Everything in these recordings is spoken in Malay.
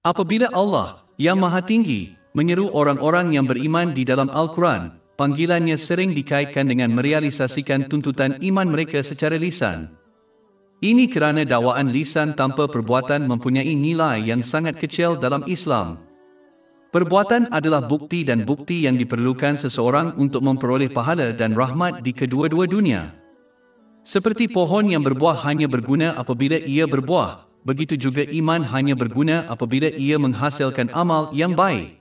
Apabila Allah, yang Maha Tinggi, menyeru orang-orang yang beriman di dalam Al-Quran, panggilannya sering dikaitkan dengan merealisasikan tuntutan iman mereka secara lisan. Ini kerana dakwaan lisan tanpa perbuatan mempunyai nilai yang sangat kecil dalam Islam. Perbuatan adalah bukti dan bukti yang diperlukan seseorang untuk memperoleh pahala dan rahmat di kedua-dua dunia. Seperti pohon yang berbuah hanya berguna apabila ia berbuah, begitu juga iman hanya berguna apabila ia menghasilkan amal yang baik.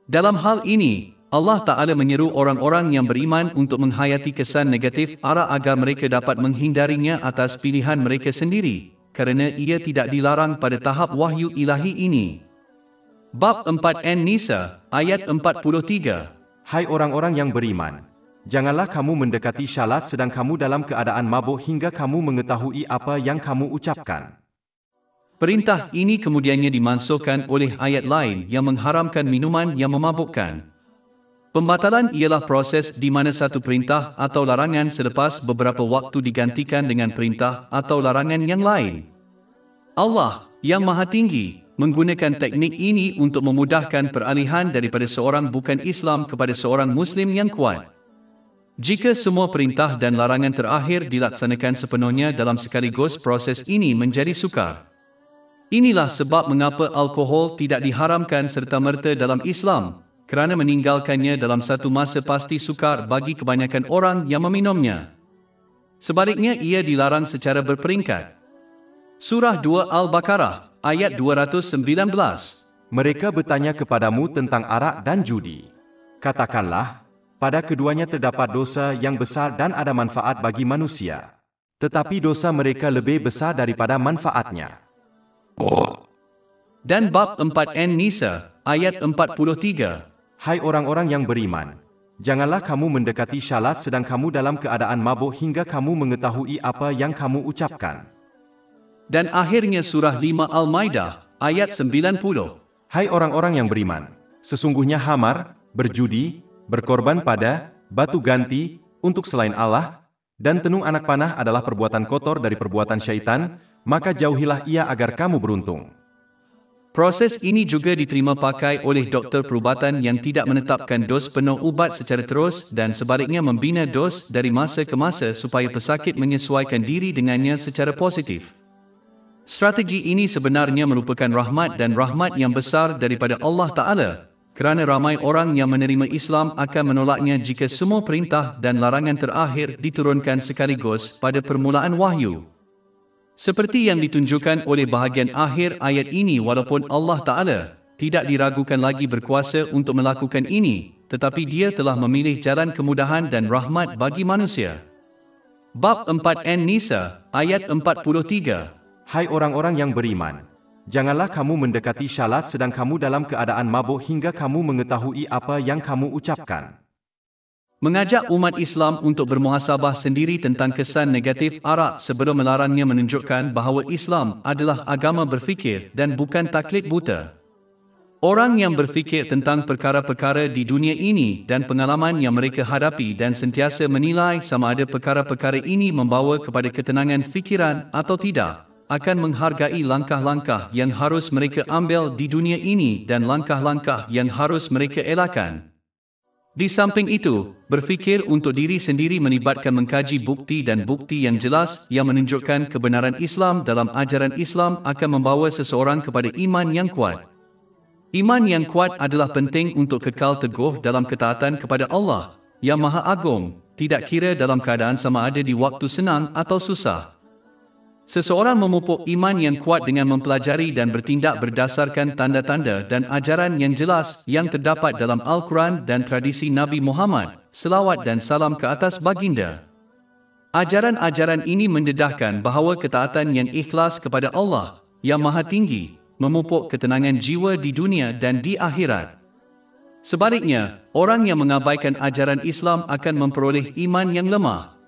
Dalam hal ini, Allah Ta'ala menyeru orang-orang yang beriman untuk menghayati kesan negatif ara agar mereka dapat menghindarinya atas pilihan mereka sendiri, kerana ia tidak dilarang pada tahap wahyu ilahi ini. Bab 4 An-Nisa, ayat 43. Hai orang-orang yang beriman, janganlah kamu mendekati syalat sedang kamu dalam keadaan mabuk hingga kamu mengetahui apa yang kamu ucapkan. Perintah ini kemudiannya dimansuhkan oleh ayat lain yang mengharamkan minuman yang memabukkan. Pembatalan ialah proses di mana satu perintah atau larangan selepas beberapa waktu digantikan dengan perintah atau larangan yang lain. Allah, yang Maha Tinggi, menggunakan teknik ini untuk memudahkan peralihan daripada seorang bukan Islam kepada seorang Muslim yang kuat. Jika semua perintah dan larangan terakhir dilaksanakan sepenuhnya dalam sekaligus, proses ini menjadi sukar. Inilah sebab mengapa alkohol tidak diharamkan serta-merta dalam Islam, kerana meninggalkannya dalam satu masa pasti sukar bagi kebanyakan orang yang meminumnya. Sebaliknya ia dilarang secara berperingkat. Surah 2 Al-Baqarah, ayat 219. Mereka bertanya kepadamu tentang arak dan judi. Katakanlah, pada keduanya terdapat dosa yang besar dan ada manfaat bagi manusia. Tetapi dosa mereka lebih besar daripada manfaatnya. Dan bab 4 An-Nisa, ayat 43. Hai orang-orang yang beriman, janganlah kamu mendekati syalat sedang kamu dalam keadaan mabuk hingga kamu mengetahui apa yang kamu ucapkan. Dan akhirnya surah 5 Al-Maidah, ayat 90. Hai orang-orang yang beriman, sesungguhnya hamar, berjudi, berkorban pada, batu ganti, untuk selain Allah, dan tenung anak panah adalah perbuatan kotor dari perbuatan syaitan, maka jauhilah ia agar kamu beruntung. Proses ini juga diterima pakai oleh doktor perubatan yang tidak menetapkan dos penuh ubat secara terus dan sebaliknya membina dos dari masa ke masa supaya pesakit menyesuaikan diri dengannya secara positif. Strategi ini sebenarnya merupakan rahmat dan rahmat yang besar daripada Allah Ta'ala, kerana ramai orang yang menerima Islam akan menolaknya jika semua perintah dan larangan terakhir diturunkan sekaligus pada permulaan wahyu. Seperti yang ditunjukkan oleh bahagian akhir ayat ini, walaupun Allah Ta'ala tidak diragukan lagi berkuasa untuk melakukan ini, tetapi Dia telah memilih jalan kemudahan dan rahmat bagi manusia. Bab 4 An-Nisa, ayat 43. Hai orang-orang yang beriman, janganlah kamu mendekati syalat sedang kamu dalam keadaan mabuk hingga kamu mengetahui apa yang kamu ucapkan. Mengajak umat Islam untuk bermuhasabah sendiri tentang kesan negatif arak sebelum melarangnya menunjukkan bahawa Islam adalah agama berfikir dan bukan taklid buta. Orang yang berfikir tentang perkara-perkara di dunia ini dan pengalaman yang mereka hadapi dan sentiasa menilai sama ada perkara-perkara ini membawa kepada ketenangan fikiran atau tidak, akan menghargai langkah-langkah yang harus mereka ambil di dunia ini dan langkah-langkah yang harus mereka elakkan. Di samping itu, berfikir untuk diri sendiri melibatkan mengkaji bukti dan bukti yang jelas yang menunjukkan kebenaran Islam dalam ajaran Islam akan membawa seseorang kepada iman yang kuat. Iman yang kuat adalah penting untuk kekal teguh dalam ketaatan kepada Allah, yang Maha Agung, tidak kira dalam keadaan sama ada di waktu senang atau susah. Seseorang memupuk iman yang kuat dengan mempelajari dan bertindak berdasarkan tanda-tanda dan ajaran yang jelas yang terdapat dalam Al-Quran dan tradisi Nabi Muhammad, selawat dan salam ke atas baginda. Ajaran-ajaran ini mendedahkan bahawa ketaatan yang ikhlas kepada Allah, yang Maha Tinggi, memupuk ketenangan jiwa di dunia dan di akhirat. Sebaliknya, orang yang mengabaikan ajaran Islam akan memperoleh iman yang lemah.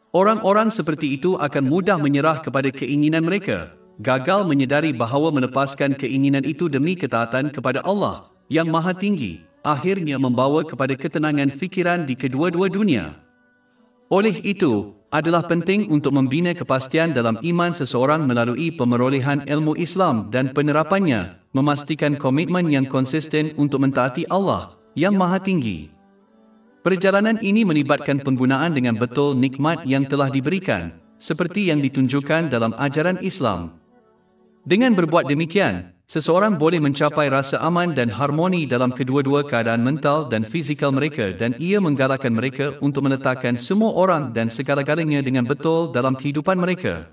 Orang-orang seperti itu akan mudah menyerah kepada keinginan mereka, gagal menyedari bahawa melepaskan keinginan itu demi ketaatan kepada Allah, yang Maha Tinggi, akhirnya membawa kepada ketenangan fikiran di kedua-dua dunia. Oleh itu, adalah penting untuk membina kepastian dalam iman seseorang melalui pemerolehan ilmu Islam dan penerapannya, memastikan komitmen yang konsisten untuk mentaati Allah yang Maha Tinggi. Perjalanan ini melibatkan penggunaan dengan betul nikmat yang telah diberikan, seperti yang ditunjukkan dalam ajaran Islam. Dengan berbuat demikian, seseorang boleh mencapai rasa aman dan harmoni dalam kedua-dua keadaan mental dan fizikal mereka, dan ia menggalakkan mereka untuk meletakkan semua orang dan segala-galanya dengan betul dalam kehidupan mereka.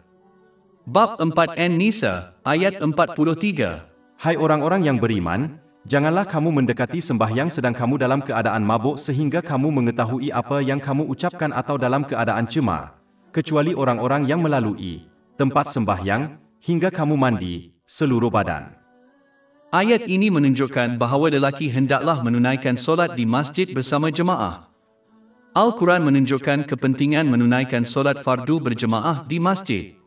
Bab 4 An-Nisa, ayat 43. Hai orang-orang yang beriman, janganlah kamu mendekati sembahyang sedang kamu dalam keadaan mabuk sehingga kamu mengetahui apa yang kamu ucapkan atau dalam keadaan cemar, kecuali orang-orang yang melalui tempat sembahyang hingga kamu mandi seluruh badan. Ayat ini menunjukkan bahawa lelaki hendaklah menunaikan solat di masjid bersama jemaah. Al-Quran menunjukkan kepentingan menunaikan solat fardu berjemaah di masjid.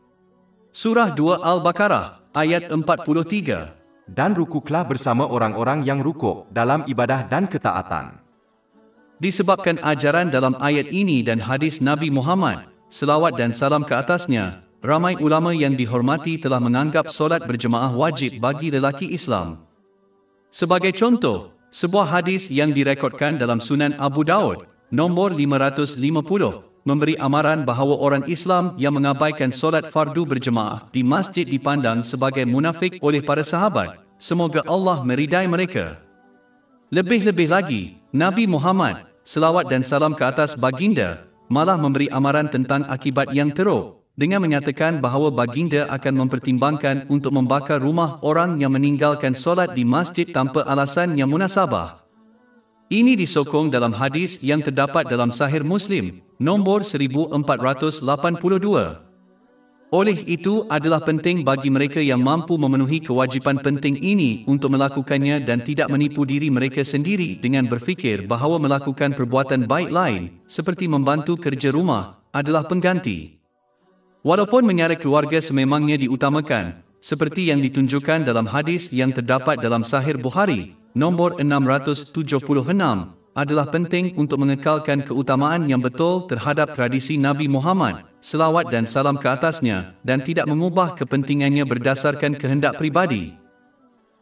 Surah 2 Al-Baqarah, ayat 43. Dan rukuklah bersama orang-orang yang rukuk dalam ibadah dan ketaatan. Disebabkan ajaran dalam ayat ini dan hadis Nabi Muhammad, selawat dan salam ke atasnya, ramai ulama yang dihormati telah menganggap solat berjemaah wajib bagi lelaki Islam. Sebagai contoh, sebuah hadis yang direkodkan dalam Sunan Abu Daud, nombor 550, memberi amaran bahawa orang Islam yang mengabaikan solat fardu berjemaah di masjid dipandang sebagai munafik oleh para sahabat. Semoga Allah meridai mereka. Lebih-lebih lagi, Nabi Muhammad, selawat dan salam ke atas baginda, malah memberi amaran tentang akibat yang teruk, dengan menyatakan bahawa baginda akan mempertimbangkan untuk membakar rumah orang yang meninggalkan solat di masjid tanpa alasan yang munasabah. Ini disokong dalam hadis yang terdapat dalam Sahih Muslim, nombor 1482. Oleh itu adalah penting bagi mereka yang mampu memenuhi kewajipan penting ini untuk melakukannya dan tidak menipu diri mereka sendiri dengan berfikir bahawa melakukan perbuatan baik lain, seperti membantu kerja rumah, adalah pengganti. Walaupun menyara keluarga sememangnya diutamakan, seperti yang ditunjukkan dalam hadis yang terdapat dalam Sahih Bukhari, nombor 676, adalah penting untuk mengekalkan keutamaan yang betul terhadap tradisi Nabi Muhammad, selawat dan salam ke atasnya, dan tidak mengubah kepentingannya berdasarkan kehendak pribadi.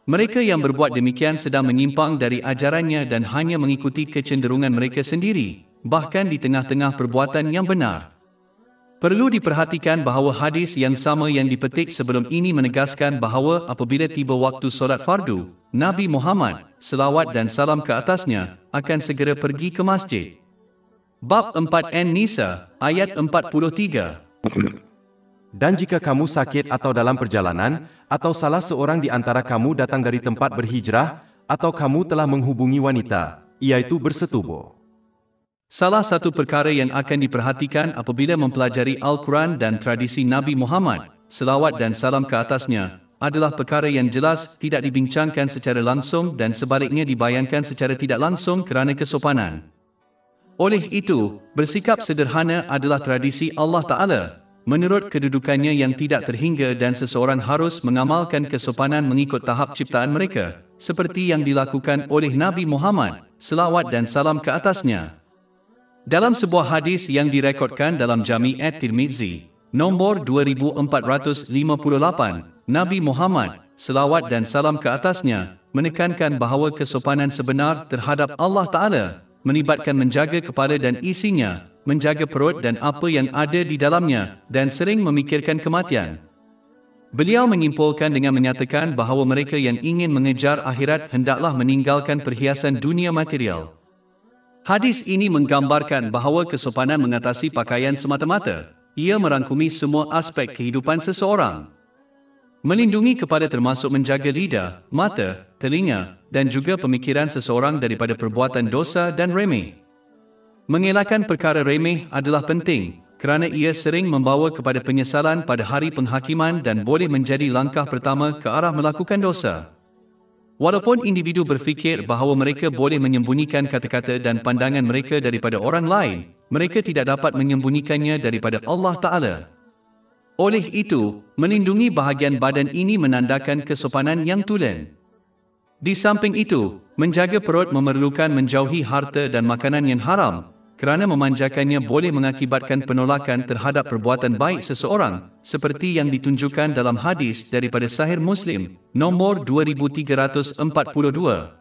Mereka yang berbuat demikian sedang menyimpang dari ajarannya dan hanya mengikuti kecenderungan mereka sendiri, bahkan di tengah-tengah perbuatan yang benar. Perlu diperhatikan bahawa hadis yang sama yang dipetik sebelum ini menegaskan bahawa apabila tiba waktu solat fardu, Nabi Muhammad, selawat dan salam ke atasnya, akan segera pergi ke masjid. Bab 4 An-Nisa, ayat 43. Dan jika kamu sakit atau dalam perjalanan, atau salah seorang di antara kamu datang dari tempat berhijrah, atau kamu telah menghubungi wanita, iaitu bersetubuh. Salah satu perkara yang akan diperhatikan apabila mempelajari Al-Quran dan tradisi Nabi Muhammad, selawat dan salam ke atasnya, adalah perkara yang jelas tidak dibincangkan secara langsung dan sebaliknya dibayangkan secara tidak langsung kerana kesopanan. Oleh itu, bersikap sederhana adalah tradisi Allah Ta'ala, menurut kedudukannya yang tidak terhingga, dan seseorang harus mengamalkan kesopanan mengikut tahap ciptaan mereka, seperti yang dilakukan oleh Nabi Muhammad, selawat dan salam ke atasnya. Dalam sebuah hadis yang direkodkan dalam Jami' At-Tirmizi, nombor 2458, Nabi Muhammad, selawat dan salam ke atasnya, menekankan bahawa kesopanan sebenar terhadap Allah Ta'ala melibatkan menjaga kepala dan isinya, menjaga perut dan apa yang ada di dalamnya, dan sering memikirkan kematian. Beliau menyimpulkan dengan menyatakan bahawa mereka yang ingin mengejar akhirat hendaklah meninggalkan perhiasan dunia material. Hadis ini menggambarkan bahawa kesopanan mengatasi pakaian semata-mata. Ia merangkumi semua aspek kehidupan seseorang. Melindungi kepala termasuk menjaga lidah, mata, telinga, dan juga pemikiran seseorang daripada perbuatan dosa dan remeh. Mengelakkan perkara remeh adalah penting, kerana ia sering membawa kepada penyesalan pada hari penghakiman dan boleh menjadi langkah pertama ke arah melakukan dosa. Walaupun individu berfikir bahawa mereka boleh menyembunyikan kata-kata dan pandangan mereka daripada orang lain, mereka tidak dapat menyembunyikannya daripada Allah Ta'ala. Oleh itu, melindungi bahagian badan ini menandakan kesopanan yang tulen. Di samping itu, menjaga perut memerlukan menjauhi harta dan makanan yang haram, kerana memanjakannya boleh mengakibatkan penolakan terhadap perbuatan baik seseorang, seperti yang ditunjukkan dalam hadis daripada Sahih Muslim, nombor 2342.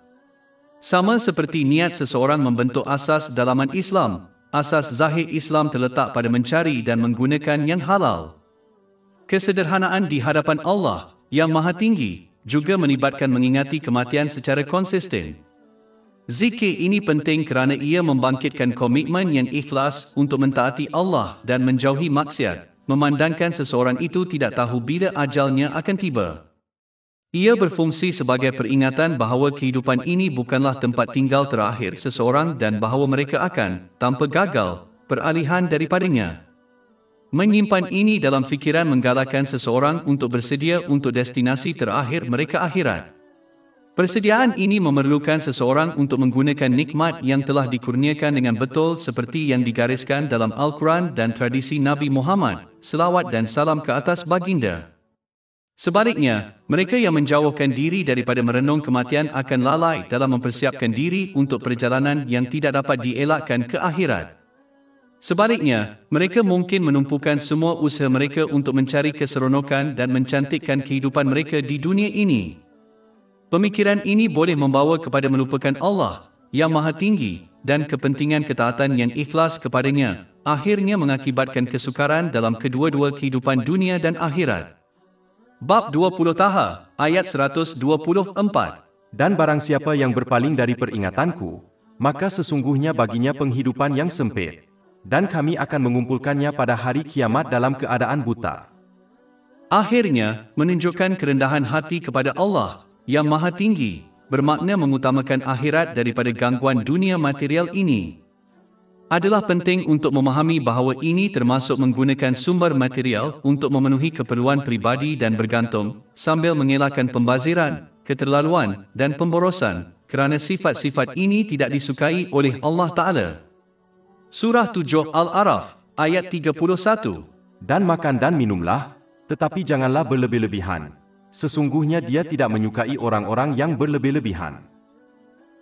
Sama seperti niat seseorang membentuk asas dalaman Islam, asas zahir Islam terletak pada mencari dan menggunakan yang halal. Kesederhanaan di hadapan Allah yang Maha Tinggi juga melibatkan mengingati kematian secara konsisten. Zikir ini penting kerana ia membangkitkan komitmen yang ikhlas untuk mentaati Allah dan menjauhi maksiat, memandangkan seseorang itu tidak tahu bila ajalnya akan tiba. Ia berfungsi sebagai peringatan bahawa kehidupan ini bukanlah tempat tinggal terakhir seseorang dan bahawa mereka akan, tanpa gagal, peralihan daripadanya. Menyimpan ini dalam fikiran menggalakkan seseorang untuk bersedia untuk destinasi terakhir mereka akhirat. Persediaan ini memerlukan seseorang untuk menggunakan nikmat yang telah dikurniakan dengan betul seperti yang digariskan dalam Al-Quran dan tradisi Nabi Muhammad, selawat dan salam ke atas baginda. Sebaliknya, mereka yang menjauhkan diri daripada merenung kematian akan lalai dalam mempersiapkan diri untuk perjalanan yang tidak dapat dielakkan ke akhirat. Sebaliknya, mereka mungkin menumpukan semua usaha mereka untuk mencari keseronokan dan mencantikkan kehidupan mereka di dunia ini. Pemikiran ini boleh membawa kepada melupakan Allah yang Maha Tinggi dan kepentingan ketaatan yang ikhlas kepadanya, akhirnya mengakibatkan kesukaran dalam kedua-dua kehidupan dunia dan akhirat. Bab 20 Taha, ayat 124. Dan barang siapa yang berpaling dari peringatanku, maka sesungguhnya baginya penghidupan yang sempit. Dan kami akan mengumpulkannya pada hari kiamat dalam keadaan buta. Akhirnya, menunjukkan kerendahan hati kepada Allah yang Maha Tinggi, bermakna mengutamakan akhirat daripada gangguan dunia material ini. Adalah penting untuk memahami bahawa ini termasuk menggunakan sumber material untuk memenuhi keperluan pribadi dan bergantung, sambil mengelakkan pembaziran, keterlaluan dan pemborosan, kerana sifat-sifat ini tidak disukai oleh Allah Ta'ala. Surah 7 Al-A'raf, ayat 31. Dan makan dan minumlah, tetapi janganlah berlebih-lebihan. Sesungguhnya dia tidak menyukai orang-orang yang berlebih-lebihan.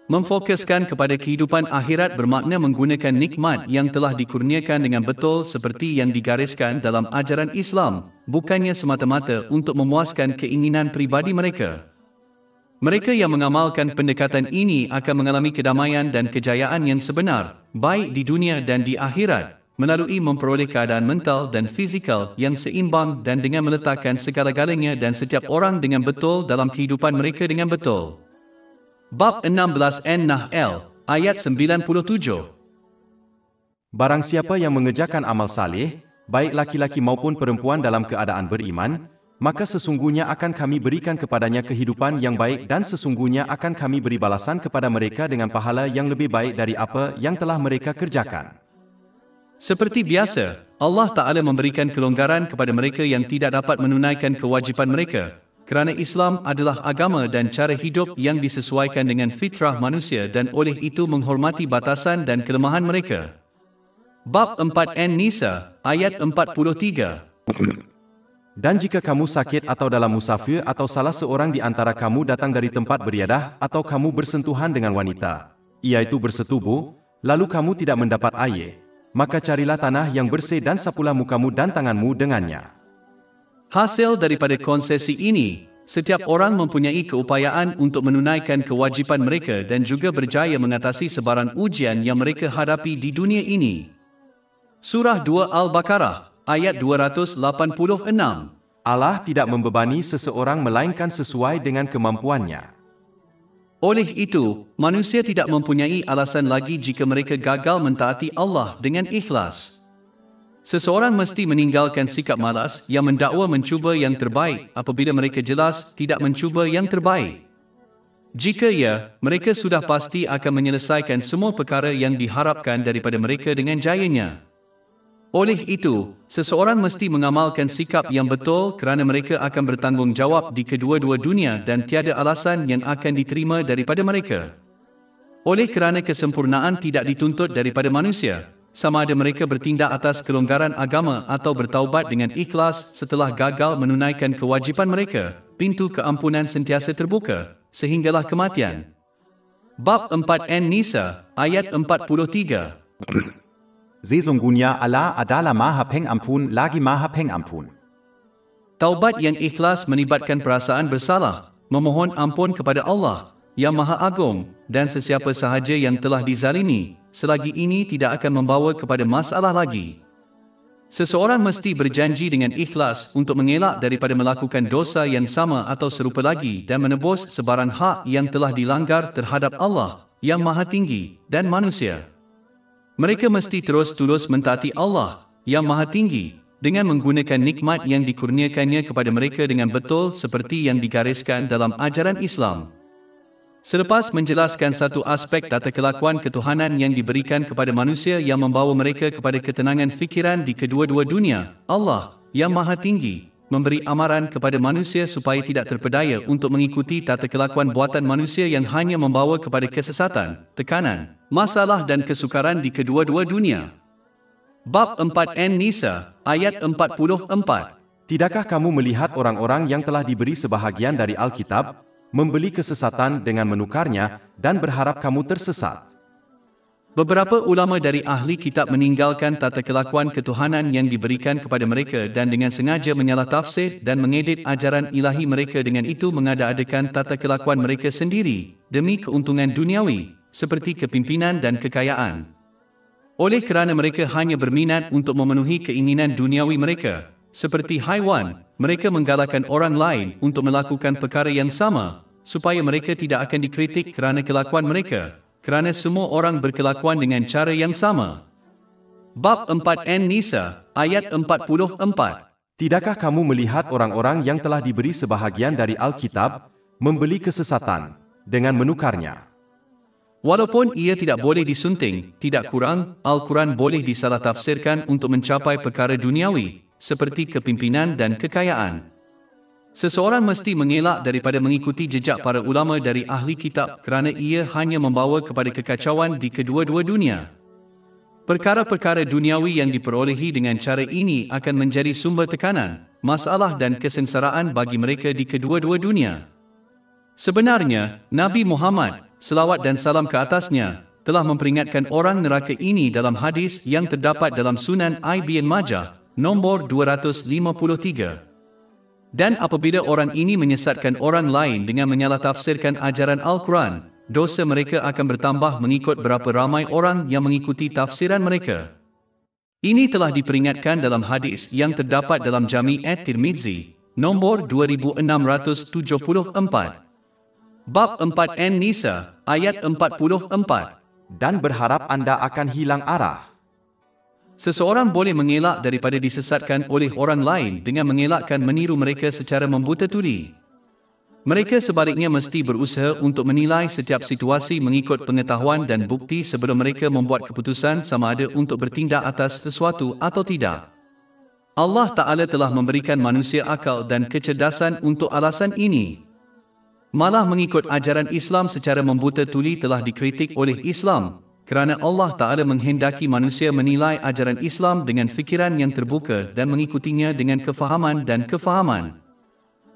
Memfokuskan kepada kehidupan akhirat bermakna menggunakan nikmat yang telah dikurniakan dengan betul seperti yang digariskan dalam ajaran Islam, bukannya semata-mata untuk memuaskan keinginan pribadi mereka. Mereka yang mengamalkan pendekatan ini akan mengalami kedamaian dan kejayaan yang sebenar, baik di dunia dan di akhirat, melalui memperoleh keadaan mental dan fizikal yang seimbang dan dengan meletakkan segala-galanya dan setiap orang dengan betul dalam kehidupan mereka dengan betul. Bab 16 An-Nahl, ayat 97. Barang siapa yang mengerjakan amal saleh, baik laki-laki maupun perempuan dalam keadaan beriman, maka sesungguhnya akan kami berikan kepadanya kehidupan yang baik dan sesungguhnya akan kami beri balasan kepada mereka dengan pahala yang lebih baik dari apa yang telah mereka kerjakan. Seperti biasa, Allah Ta'ala memberikan kelonggaran kepada mereka yang tidak dapat menunaikan kewajipan mereka, kerana Islam adalah agama dan cara hidup yang disesuaikan dengan fitrah manusia dan oleh itu menghormati batasan dan kelemahan mereka. Bab 4 An-Nisa, ayat 43. Dan jika kamu sakit atau dalam musafir atau salah seorang di antara kamu datang dari tempat beriadah atau kamu bersentuhan dengan wanita, iaitu bersetubuh, lalu kamu tidak mendapat air, maka carilah tanah yang bersih dan sapulah mukamu dan tanganmu dengannya. Hasil daripada konsesi ini, setiap orang mempunyai keupayaan untuk menunaikan kewajipan mereka dan juga berjaya mengatasi sebaran ujian yang mereka hadapi di dunia ini. Surah 2 Al-Baqarah, ayat 286. Allah tidak membebani seseorang melainkan sesuai dengan kemampuannya. Oleh itu, manusia tidak mempunyai alasan lagi jika mereka gagal mentaati Allah dengan ikhlas. Seseorang mesti meninggalkan sikap malas yang mendakwa mencuba yang terbaik apabila mereka jelas tidak mencuba yang terbaik. Jika ya, mereka sudah pasti akan menyelesaikan semua perkara yang diharapkan daripada mereka dengan jayanya. Oleh itu, seseorang mesti mengamalkan sikap yang betul kerana mereka akan bertanggungjawab di kedua-dua dunia dan tiada alasan yang akan diterima daripada mereka. Oleh kerana kesempurnaan tidak dituntut daripada manusia, sama ada mereka bertindak atas kelonggaran agama atau bertaubat dengan ikhlas setelah gagal menunaikan kewajipan mereka, pintu keampunan sentiasa terbuka, sehinggalah kematian. Bab 4 An-Nisa, ayat 43. Sesungguhnya Allah adalah Maha Pengampun lagi Maha Pengampun. Taubat yang ikhlas melibatkan perasaan bersalah, memohon ampun kepada Allah yang Maha Agung, dan sesiapa sahaja yang telah dizalimi, selagi ini tidak akan membawa kepada masalah lagi. Seseorang mesti berjanji dengan ikhlas untuk mengelak daripada melakukan dosa yang sama atau serupa lagi dan menebus sebarang hak yang telah dilanggar terhadap Allah yang Maha Tinggi dan manusia. Mereka mesti terus-tulus mentaati Allah yang Maha Tinggi dengan menggunakan nikmat yang dikurniakannya kepada mereka dengan betul seperti yang digariskan dalam ajaran Islam. Selepas menjelaskan satu aspek tata kelakuan ketuhanan yang diberikan kepada manusia yang membawa mereka kepada ketenangan fikiran di kedua-dua dunia, Allah yang Maha Tinggi memberi amaran kepada manusia supaya tidak terpedaya untuk mengikuti tata kelakuan buatan manusia yang hanya membawa kepada kesesatan, tekanan, masalah dan kesukaran di kedua-dua dunia. Bab 4 An-Nisa, ayat 44. Tidakkah kamu melihat orang-orang yang telah diberi sebahagian dari Alkitab, membeli kesesatan dengan menukarnya, dan berharap kamu tersesat? Beberapa ulama dari ahli kitab meninggalkan tata kelakuan ketuhanan yang diberikan kepada mereka dan dengan sengaja menyalah tafsir dan mengedit ajaran ilahi mereka, dengan itu mengada-adakan tata kelakuan mereka sendiri demi keuntungan duniawi, seperti kepimpinan dan kekayaan. Oleh kerana mereka hanya berminat untuk memenuhi keinginan duniawi mereka, seperti haiwan, mereka menggalakkan orang lain untuk melakukan perkara yang sama, supaya mereka tidak akan dikritik kerana kelakuan mereka, kerana semua orang berkelakuan dengan cara yang sama. Bab 4 An-Nisa, ayat 44. Tidakkah kamu melihat orang-orang yang telah diberi sebahagian dari Alkitab, membeli kesesatan dengan menukarnya? Walaupun ia tidak boleh disunting, tidak kurang, Al-Quran boleh disalah tafsirkan untuk mencapai perkara duniawi, seperti kepimpinan dan kekayaan. Seseorang mesti mengelak daripada mengikuti jejak para ulama dari ahli kitab kerana ia hanya membawa kepada kekacauan di kedua-dua dunia. Perkara-perkara duniawi yang diperolehi dengan cara ini akan menjadi sumber tekanan, masalah dan kesengsaraan bagi mereka di kedua-dua dunia. Sebenarnya, Nabi Muhammad, selawat dan salam ke atasnya, telah memperingatkan orang neraka ini dalam hadis yang terdapat dalam Sunan Ibn Majah, nombor 253. Dan apabila orang ini menyesatkan orang lain dengan menyalah tafsirkan ajaran Al-Quran, dosa mereka akan bertambah mengikut berapa ramai orang yang mengikuti tafsiran mereka. Ini telah diperingatkan dalam hadis yang terdapat dalam Jami' At-Tirmizi, nombor 2674. Bab 4 An-Nisa, ayat 44. Dan berharap Anda akan hilang arah. Seseorang boleh mengelak daripada disesatkan oleh orang lain dengan mengelakkan meniru mereka secara membuta tuli. Mereka sebaliknya mesti berusaha untuk menilai setiap situasi mengikut pengetahuan dan bukti sebelum mereka membuat keputusan sama ada untuk bertindak atas sesuatu atau tidak. Allah Ta'ala telah memberikan manusia akal dan kecerdasan untuk alasan ini. Malah mengikut ajaran Islam secara membuta tuli telah dikritik oleh Islam, kerana Allah Ta'ala menghendaki manusia menilai ajaran Islam dengan fikiran yang terbuka dan mengikutinya dengan kefahaman dan kefahaman.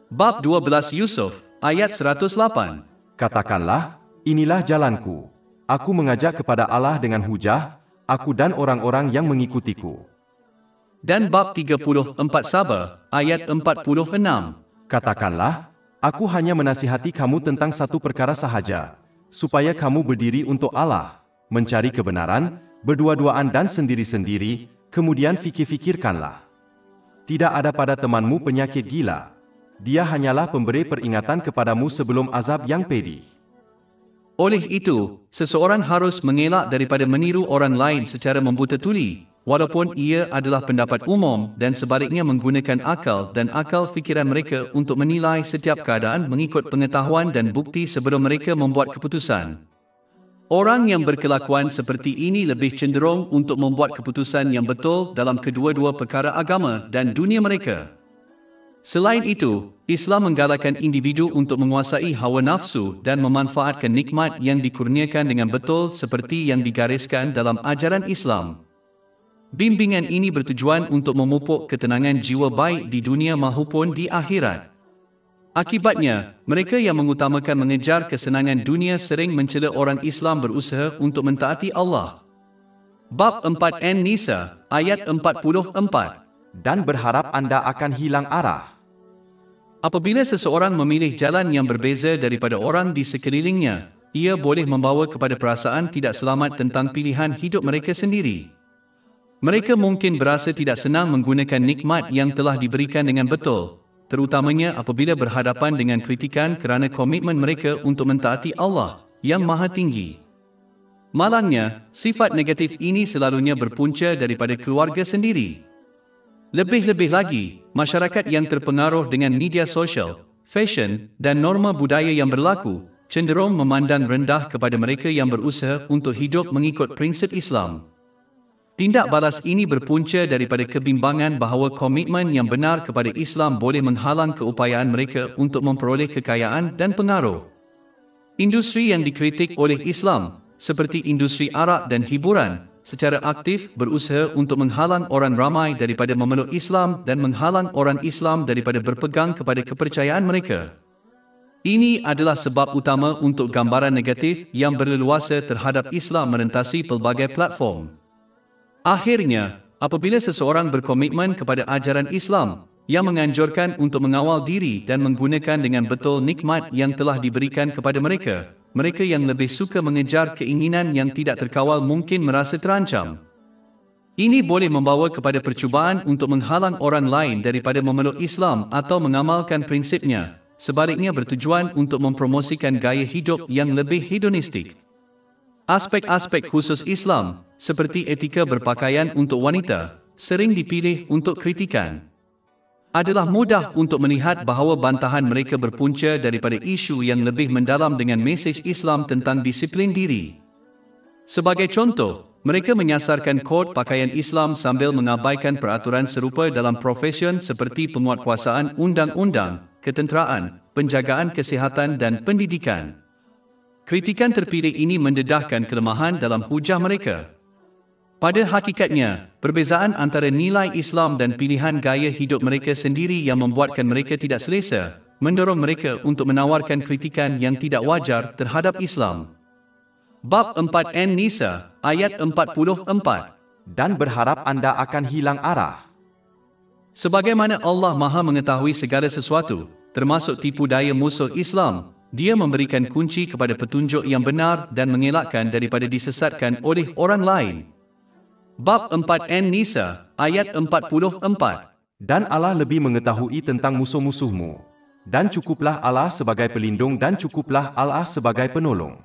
Bab 12 Yusuf, ayat 108. Katakanlah, inilah jalanku. Aku mengajak kepada Allah dengan hujah, aku dan orang-orang yang mengikutiku. Dan bab 34 Saba, ayat 46. Katakanlah, aku hanya menasihati kamu tentang satu perkara sahaja, supaya kamu berdiri untuk Allah, mencari kebenaran, berdua-duaan dan sendiri-sendiri, kemudian fikir-fikirkanlah. Tidak ada pada temanmu penyakit gila. Dia hanyalah pemberi peringatan kepadamu sebelum azab yang pedih. Oleh itu, seseorang harus mengelak daripada meniru orang lain secara membuta tuli, walaupun ia adalah pendapat umum, dan sebaliknya menggunakan akal dan akal fikiran mereka untuk menilai setiap keadaan mengikut pengetahuan dan bukti sebelum mereka membuat keputusan. Orang yang berkelakuan seperti ini lebih cenderung untuk membuat keputusan yang betul dalam kedua-dua perkara agama dan dunia mereka. Selain itu, Islam menggalakkan individu untuk menguasai hawa nafsu dan memanfaatkan nikmat yang dikurniakan dengan betul seperti yang digariskan dalam ajaran Islam. Bimbingan ini bertujuan untuk memupuk ketenangan jiwa baik di dunia maupun di akhirat. Akibatnya, mereka yang mengutamakan mengejar kesenangan dunia sering mencela orang Islam berusaha untuk mentaati Allah. Bab 4 An-Nisa, ayat 44. Dan berharap Anda akan hilang arah. Apabila seseorang memilih jalan yang berbeza daripada orang di sekelilingnya, ia boleh membawa kepada perasaan tidak selamat tentang pilihan hidup mereka sendiri. Mereka mungkin berasa tidak senang menggunakan nikmat yang telah diberikan dengan betul, terutamanya apabila berhadapan dengan kritikan kerana komitmen mereka untuk mentaati Allah yang Maha Tinggi. Malangnya, sifat negatif ini selalunya berpunca daripada keluarga sendiri. Lebih-lebih lagi, masyarakat yang terpengaruh dengan media sosial, fashion dan norma budaya yang berlaku, cenderung memandang rendah kepada mereka yang berusaha untuk hidup mengikut prinsip Islam. Tindak balas ini berpunca daripada kebimbangan bahawa komitmen yang benar kepada Islam boleh menghalang keupayaan mereka untuk memperoleh kekayaan dan pengaruh. Industri yang dikritik oleh Islam, seperti industri arak dan hiburan, secara aktif berusaha untuk menghalang orang ramai daripada memeluk Islam dan menghalang orang Islam daripada berpegang kepada kepercayaan mereka. Ini adalah sebab utama untuk gambaran negatif yang berleluasa terhadap Islam merentasi pelbagai platform. Akhirnya, apabila seseorang berkomitmen kepada ajaran Islam yang menganjurkan untuk mengawal diri dan menggunakan dengan betul nikmat yang telah diberikan kepada mereka, mereka yang lebih suka mengejar keinginan yang tidak terkawal mungkin merasa terancam. Ini boleh membawa kepada percubaan untuk menghalang orang lain daripada memeluk Islam atau mengamalkan prinsipnya, sebaliknya bertujuan untuk mempromosikan gaya hidup yang lebih hedonistik. Aspek-aspek khusus Islam, seperti etika berpakaian untuk wanita, sering dipilih untuk kritikan. Adalah mudah untuk melihat bahawa bantahan mereka berpunca daripada isu yang lebih mendalam dengan mesej Islam tentang disiplin diri. Sebagai contoh, mereka menyasarkan kod pakaian Islam sambil mengabaikan peraturan serupa dalam profesion seperti penguatkuasaan undang-undang, ketenteraan, penjagaan kesihatan dan pendidikan. Kritikan terpilih ini mendedahkan kelemahan dalam hujah mereka. Pada hakikatnya, perbezaan antara nilai Islam dan pilihan gaya hidup mereka sendiri yang membuatkan mereka tidak selesa, mendorong mereka untuk menawarkan kritikan yang tidak wajar terhadap Islam. Bab 4 An-Nisa, ayat 44. Dan berharap Anda akan hilang arah. Sebagaimana Allah Maha mengetahui segala sesuatu, termasuk tipu daya musuh Islam, Dia memberikan kunci kepada petunjuk yang benar dan mengelakkan daripada disesatkan oleh orang lain. Bab 4 An-Nisa, ayat 44. Dan Allah lebih mengetahui tentang musuh-musuhmu. Dan cukuplah Allah sebagai pelindung dan cukuplah Allah sebagai penolong.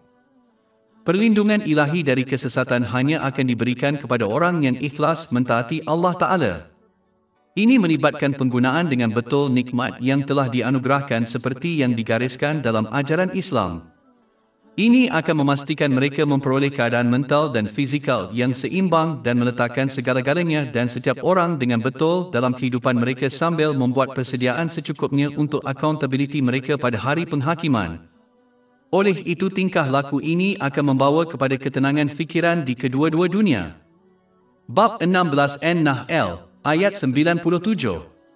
Perlindungan ilahi dari kesesatan hanya akan diberikan kepada orang yang ikhlas mentaati Allah Ta'ala. Ini melibatkan penggunaan dengan betul nikmat yang telah dianugerahkan seperti yang digariskan dalam ajaran Islam. Ini akan memastikan mereka memperoleh keadaan mental dan fizikal yang seimbang dan meletakkan segala-galanya dan setiap orang dengan betul dalam kehidupan mereka sambil membuat persediaan secukupnya untuk accountability mereka pada hari penghakiman. Oleh itu tingkah laku ini akan membawa kepada ketenangan fikiran di kedua-dua dunia. Bab 16 An-Nahl, ayat 97.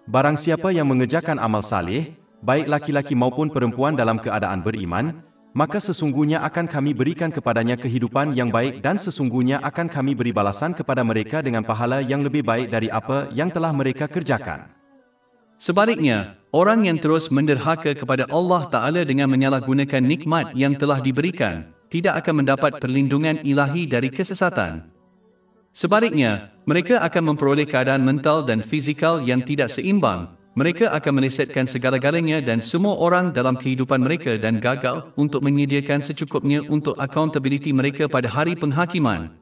Barang siapa yang mengerjakan amal saleh, baik laki-laki maupun perempuan dalam keadaan beriman, maka sesungguhnya akan kami berikan kepadanya kehidupan yang baik dan sesungguhnya akan kami beri balasan kepada mereka dengan pahala yang lebih baik dari apa yang telah mereka kerjakan. Sebaliknya, orang yang terus menderhaka kepada Allah Ta'ala dengan menyalahgunakan nikmat yang telah diberikan, tidak akan mendapat perlindungan ilahi dari kesesatan. Sebaliknya, mereka akan memperoleh keadaan mental dan fizikal yang tidak seimbang. Mereka akan melesetkan segala-galanya dan semua orang dalam kehidupan mereka dan gagal untuk menyediakan secukupnya untuk accountability mereka pada hari penghakiman.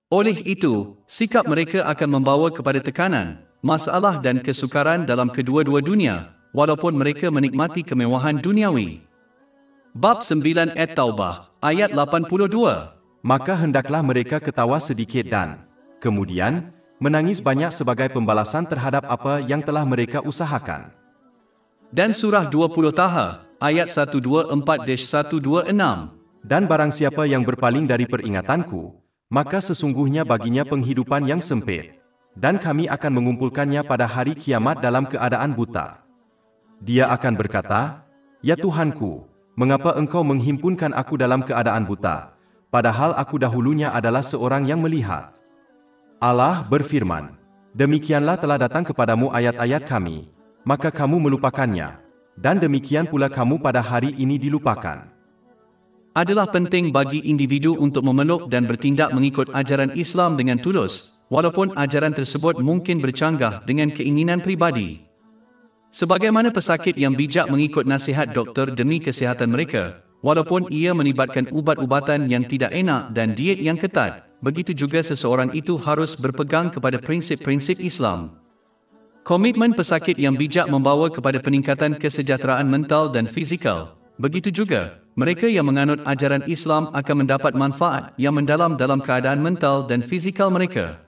Oleh itu, sikap mereka akan membawa kepada tekanan, masalah dan kesukaran dalam kedua-dua dunia, walaupun mereka menikmati kemewahan duniawi. Bab 9 At-Taubah, ayat 82. Maka hendaklah mereka ketawa sedikit dan kemudian menangis banyak sebagai pembalasan terhadap apa yang telah mereka usahakan. Dan surah 20 Taha, ayat 124-126. Dan barang siapa yang berpaling dari peringatanku, maka sesungguhnya baginya penghidupan yang sempit, dan kami akan mengumpulkannya pada hari kiamat dalam keadaan buta. Dia akan berkata, "Ya Tuhanku, mengapa engkau menghimpunkan aku dalam keadaan buta? Padahal aku dahulunya adalah seorang yang melihat." Allah berfirman, demikianlah telah datang kepadamu ayat-ayat kami, maka kamu melupakannya, dan demikian pula kamu pada hari ini dilupakan. Adalah penting bagi individu untuk memeluk dan bertindak mengikut ajaran Islam dengan tulus, walaupun ajaran tersebut mungkin bercanggah dengan keinginan pribadi. Sebagaimana pesakit yang bijak mengikut nasihat doktor demi kesihatan mereka, walaupun ia melibatkan ubat-ubatan yang tidak enak dan diet yang ketat, begitu juga seseorang itu harus berpegang kepada prinsip-prinsip Islam. Komitmen pesakit yang bijak membawa kepada peningkatan kesejahteraan mental dan fizikal. Begitu juga, mereka yang menganut ajaran Islam akan mendapat manfaat yang mendalam dalam keadaan mental dan fizikal mereka.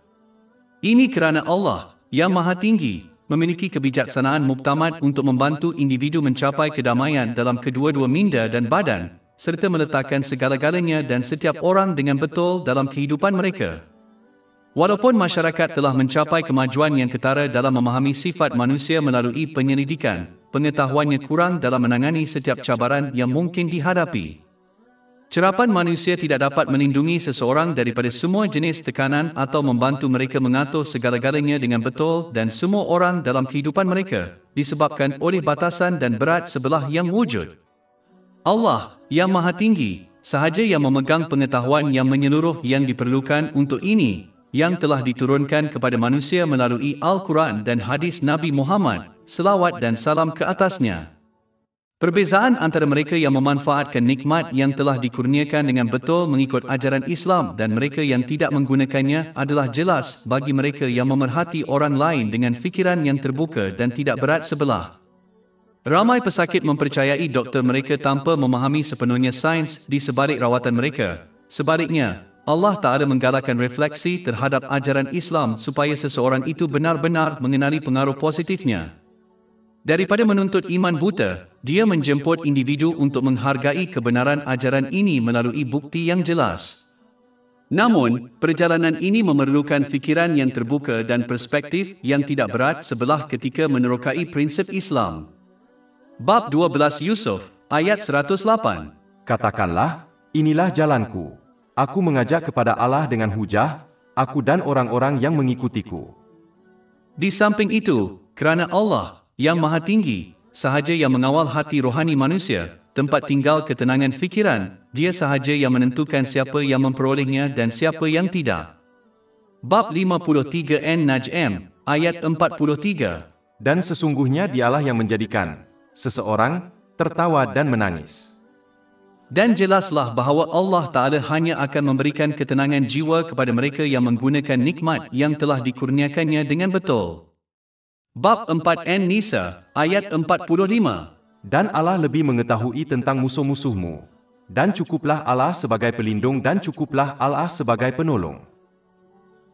Ini kerana Allah, yang Maha Tinggi, memiliki kebijaksanaan muktamad untuk membantu individu mencapai kedamaian dalam kedua-dua minda dan badan, serta meletakkan segala-galanya dan setiap orang dengan betul dalam kehidupan mereka. Walaupun masyarakat telah mencapai kemajuan yang ketara dalam memahami sifat manusia melalui penyelidikan, pengetahuannya kurang dalam menangani setiap cabaran yang mungkin dihadapi. Cerapan manusia tidak dapat melindungi seseorang daripada semua jenis tekanan atau membantu mereka mengatur segala-galanya dengan betul dan semua orang dalam kehidupan mereka, disebabkan oleh batasan dan berat sebelah yang wujud. Allah, yang Maha Tinggi, sahaja yang memegang pengetahuan yang menyeluruh yang diperlukan untuk ini, yang telah diturunkan kepada manusia melalui Al-Quran dan hadis Nabi Muhammad, selawat dan salam ke atasnya. Perbezaan antara mereka yang memanfaatkan nikmat yang telah dikurniakan dengan betul mengikut ajaran Islam dan mereka yang tidak menggunakannya adalah jelas bagi mereka yang memerhati orang lain dengan fikiran yang terbuka dan tidak berat sebelah. Ramai pesakit mempercayai doktor mereka tanpa memahami sepenuhnya sains di sebalik rawatan mereka. Sebaliknya, Allah Ta'ala menggalakkan refleksi terhadap ajaran Islam supaya seseorang itu benar-benar mengenali pengaruh positifnya. Daripada menuntut iman buta, dia menjemput individu untuk menghargai kebenaran ajaran ini melalui bukti yang jelas. Namun, perjalanan ini memerlukan fikiran yang terbuka dan perspektif yang tidak berat sebelah ketika menerokai prinsip Islam. Bab 12 Yusuf, ayat 108. Katakanlah, inilah jalanku. Aku mengajak kepada Allah dengan hujah, aku dan orang-orang yang mengikutiku. Di samping itu, kerana Allah, yang Maha Tinggi, sahaja yang mengawal hati rohani manusia, tempat tinggal ketenangan fikiran, dia sahaja yang menentukan siapa yang memperolehnya dan siapa yang tidak. Bab 53 An-Najm, ayat 43. Dan sesungguhnya dialah yang menjadikan seseorang tertawa dan menangis. Dan jelaslah bahawa Allah Ta'ala hanya akan memberikan ketenangan jiwa kepada mereka yang menggunakan nikmat yang telah dikurniakannya dengan betul. Bab 4 An-Nisa, ayat 45. Dan Allah lebih mengetahui tentang musuh-musuhmu. Dan cukuplah Allah sebagai pelindung dan cukuplah Allah sebagai penolong.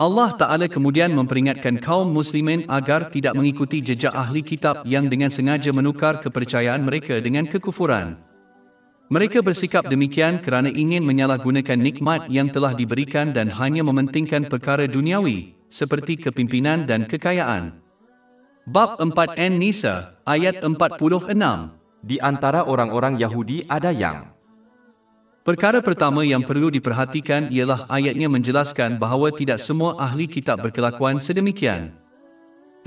Allah Ta'ala kemudian memperingatkan kaum muslimin agar tidak mengikuti jejak ahli kitab yang dengan sengaja menukar kepercayaan mereka dengan kekufuran. Mereka bersikap demikian kerana ingin menyalahgunakan nikmat yang telah diberikan dan hanya mementingkan perkara duniawi, seperti kepimpinan dan kekayaan. Bab 4 An-Nisa, ayat 46. Di antara orang-orang Yahudi ada yang. Perkara pertama yang perlu diperhatikan ialah ayatnya menjelaskan bahawa tidak semua ahli kitab berkelakuan sedemikian.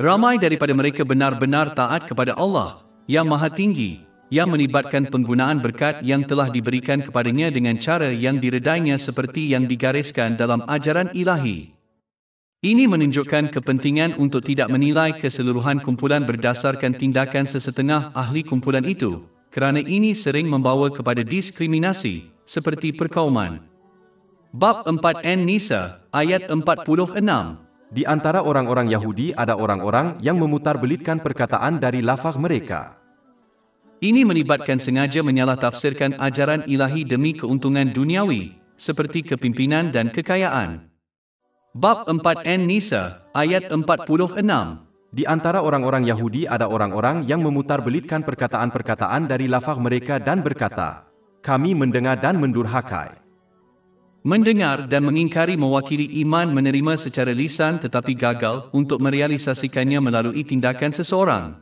Ramai daripada mereka benar-benar taat kepada Allah, yang Maha Tinggi, yang melibatkan penggunaan berkat yang telah diberikan kepadanya dengan cara yang diredainya seperti yang digariskan dalam ajaran ilahi. Ini menunjukkan kepentingan untuk tidak menilai keseluruhan kumpulan berdasarkan tindakan sesetengah ahli kumpulan itu, kerana ini sering membawa kepada diskriminasi, seperti perkauman. Bab 4 An-Nisa, ayat 46. Di antara orang-orang Yahudi ada orang-orang yang memutarbelitkan perkataan dari lafaz mereka. Ini melibatkan sengaja menyalah-tafsirkan ajaran ilahi demi keuntungan duniawi, seperti kepimpinan dan kekayaan. Bab 4 An-Nisa, ayat 46. Di antara orang-orang Yahudi ada orang-orang yang memutarbelitkan perkataan-perkataan dari lafaz mereka dan berkata, kami mendengar dan mendurhakai. Mendengar dan mengingkari mewakili iman menerima secara lisan tetapi gagal untuk merealisasikannya melalui tindakan seseorang.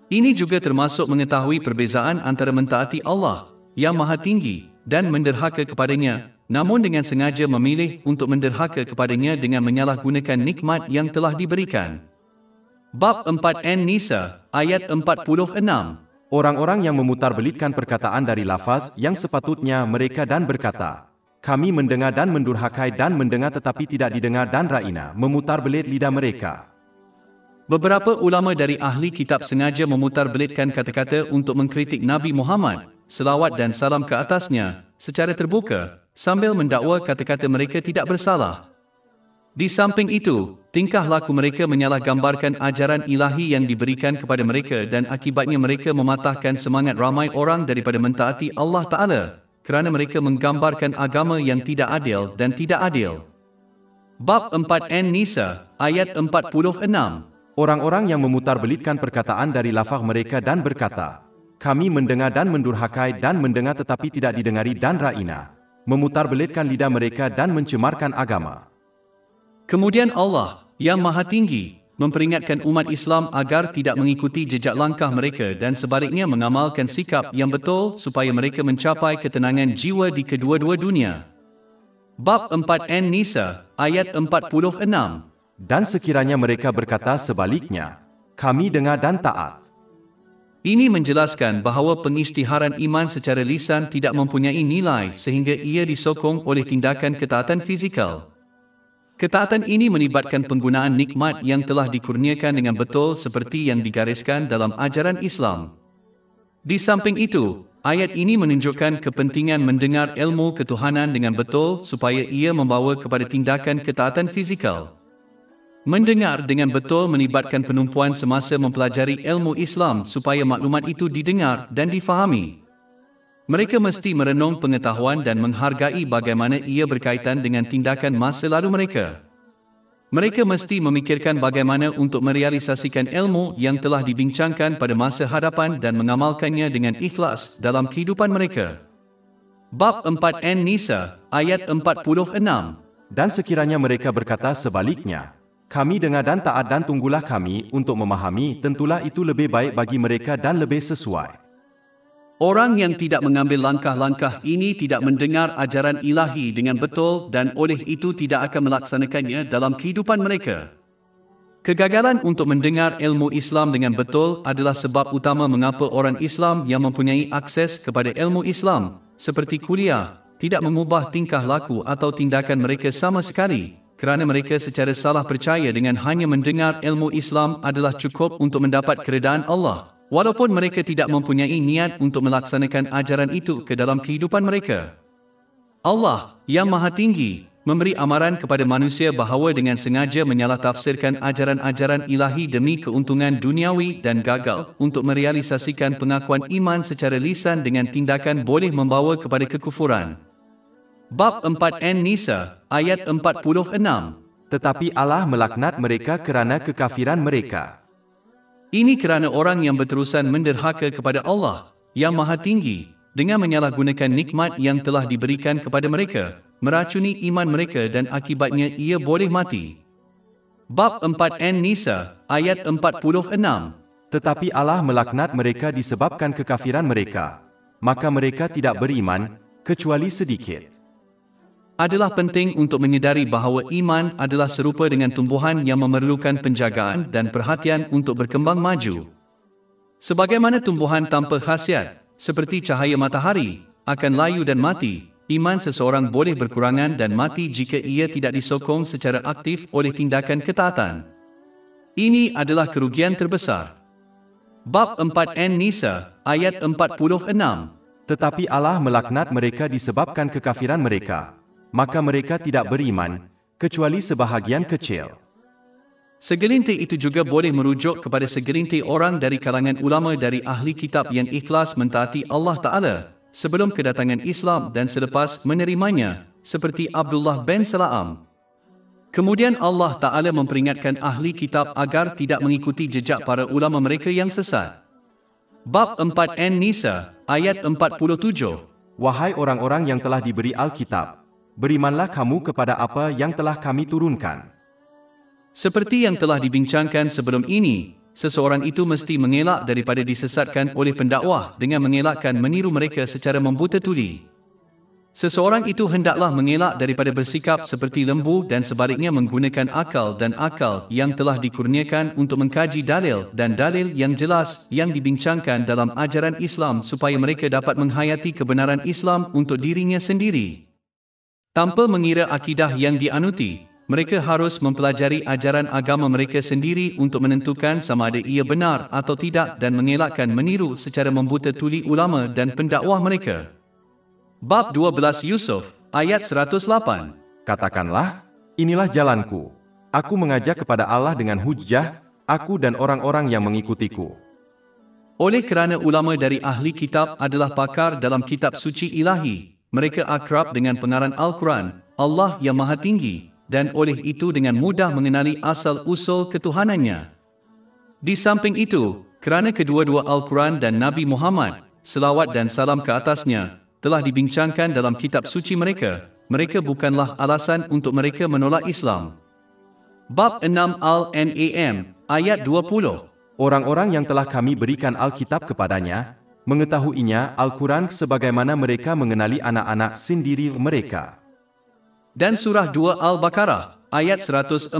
Ini juga termasuk mengetahui perbezaan antara mentaati Allah, yang Maha Tinggi, dan menderhaka kepadanya, namun dengan sengaja memilih untuk menderhaka kepadanya dengan menyalahgunakan nikmat yang telah diberikan. Bab 4 An-Nisa, ayat 46. Orang-orang yang memutarbelitkan perkataan dari lafaz yang sepatutnya mereka dan berkata, kami mendengar dan mendurhakai dan mendengar tetapi tidak didengar dan raina, memutarbelit lidah mereka. Beberapa ulama dari ahli kitab sengaja memutarbelitkan kata-kata untuk mengkritik Nabi Muhammad, selawat dan salam ke atasnya, secara terbuka, sambil mendakwa kata-kata mereka tidak bersalah. Di samping itu, tingkah laku mereka menyalahgambarkan ajaran ilahi yang diberikan kepada mereka dan akibatnya mereka mematahkan semangat ramai orang daripada mentaati Allah Ta'ala, kerana mereka menggambarkan agama yang tidak adil dan tidak adil. Bab 4 An-Nisa, ayat 46. Orang-orang yang memutarbelitkan perkataan dari lafaz mereka dan berkata, kami mendengar dan mendurhakai dan mendengar tetapi tidak didengari dan raina, memutarbelitkan lidah mereka dan mencemarkan agama. Kemudian Allah, yang Maha Tinggi, memperingatkan umat Islam agar tidak mengikuti jejak langkah mereka dan sebaliknya mengamalkan sikap yang betul supaya mereka mencapai ketenangan jiwa di kedua-dua dunia. Bab 4 An-Nisa, ayat 46. Dan sekiranya mereka berkata sebaliknya, kami dengar dan taat. Ini menjelaskan bahawa pengisytiharan iman secara lisan tidak mempunyai nilai sehingga ia disokong oleh tindakan ketaatan fizikal. Ketaatan ini melibatkan penggunaan nikmat yang telah dikurniakan dengan betul seperti yang digariskan dalam ajaran Islam. Di samping itu, ayat ini menunjukkan kepentingan mendengar ilmu ketuhanan dengan betul supaya ia membawa kepada tindakan ketaatan fizikal. Mendengar dengan betul melibatkan penumpuan semasa mempelajari ilmu Islam supaya maklumat itu didengar dan difahami. Mereka mesti merenung pengetahuan dan menghargai bagaimana ia berkaitan dengan tindakan masa lalu mereka. Mereka mesti memikirkan bagaimana untuk merealisasikan ilmu yang telah dibincangkan pada masa hadapan dan mengamalkannya dengan ikhlas dalam kehidupan mereka. Bab 4 An-Nisa, ayat 46. Dan sekiranya mereka berkata sebaliknya, kami dengar dan taat dan tunggulah kami untuk memahami, tentulah itu lebih baik bagi mereka dan lebih sesuai. Orang yang tidak mengambil langkah-langkah ini tidak mendengar ajaran ilahi dengan betul dan oleh itu tidak akan melaksanakannya dalam kehidupan mereka. Kegagalan untuk mendengar ilmu Islam dengan betul adalah sebab utama mengapa orang Islam yang mempunyai akses kepada ilmu Islam, seperti kuliah, tidak mengubah tingkah laku atau tindakan mereka sama sekali, kerana mereka secara salah percaya dengan hanya mendengar ilmu Islam adalah cukup untuk mendapat keredaan Allah, walaupun mereka tidak mempunyai niat untuk melaksanakan ajaran itu ke dalam kehidupan mereka. Allah, yang Maha Tinggi, memberi amaran kepada manusia bahawa dengan sengaja menyalahtafsirkan ajaran-ajaran ilahi demi keuntungan duniawi dan gagal untuk merealisasikan pengakuan iman secara lisan dengan tindakan boleh membawa kepada kekufuran. Bab 4 An-Nisa, ayat 46. Tetapi Allah melaknat mereka kerana kekafiran mereka. Ini kerana orang yang berterusan menderhaka kepada Allah, yang Maha Tinggi, dengan menyalahgunakan nikmat yang telah diberikan kepada mereka, meracuni iman mereka dan akibatnya ia boleh mati. Bab 4 An-Nisa, ayat 46. Tetapi Allah melaknat mereka disebabkan kekafiran mereka, maka mereka tidak beriman, kecuali sedikit. Adalah penting untuk menyedari bahawa iman adalah serupa dengan tumbuhan yang memerlukan penjagaan dan perhatian untuk berkembang maju. Sebagaimana tumbuhan tanpa khasiat, seperti cahaya matahari, akan layu dan mati, iman seseorang boleh berkurangan dan mati jika ia tidak disokong secara aktif oleh tindakan ketaatan. Ini adalah kerugian terbesar. Bab 4 An-Nisa, ayat 46. Tetapi Allah melaknat mereka disebabkan kekafiran mereka, maka mereka tidak beriman, kecuali sebahagian kecil. Segelintir itu juga boleh merujuk kepada segelintir orang dari kalangan ulama dari ahli kitab yang ikhlas mentaati Allah Ta'ala sebelum kedatangan Islam dan selepas menerimanya, seperti Abdullah bin Salam. Kemudian Allah Ta'ala memperingatkan ahli kitab agar tidak mengikuti jejak para ulama mereka yang sesat. Bab 4 An-Nisa, ayat 47. Wahai orang-orang yang telah diberi Alkitab, berimanlah kamu kepada apa yang telah kami turunkan. Seperti yang telah dibincangkan sebelum ini, seseorang itu mesti mengelak daripada disesatkan oleh pendakwah dengan mengelakkan meniru mereka secara membuta tuli. Seseorang itu hendaklah mengelak daripada bersikap seperti lembu dan sebaliknya menggunakan akal dan akal yang telah dikurniakan untuk mengkaji dalil dan dalil yang jelas yang dibincangkan dalam ajaran Islam supaya mereka dapat menghayati kebenaran Islam untuk dirinya sendiri. Tanpa mengira akidah yang dianuti, mereka harus mempelajari ajaran agama mereka sendiri untuk menentukan sama ada ia benar atau tidak dan mengelakkan meniru secara membuta tuli ulama dan pendakwah mereka. Bab 12 Yusuf, ayat 108. Katakanlah, inilah jalanku. Aku mengajak kepada Allah dengan hujjah, aku dan orang-orang yang mengikutiku. Oleh kerana ulama dari ahli kitab adalah pakar dalam kitab suci ilahi, mereka akrab dengan pengarang Al-Quran, Allah yang Maha Tinggi, dan oleh itu dengan mudah mengenali asal-usul ketuhanannya. Di samping itu, kerana kedua-dua Al-Quran dan Nabi Muhammad, selawat dan salam ke atasnya, telah dibincangkan dalam kitab suci mereka, mereka bukanlah alasan untuk mereka menolak Islam. Bab 6 Al-An'am, ayat 20. Orang-orang yang telah kami berikan Alkitab kepadanya, mengetahuinya Al-Quran sebagaimana mereka mengenali anak-anak sendiri mereka. Dan surah 2 Al-Baqarah, ayat 146.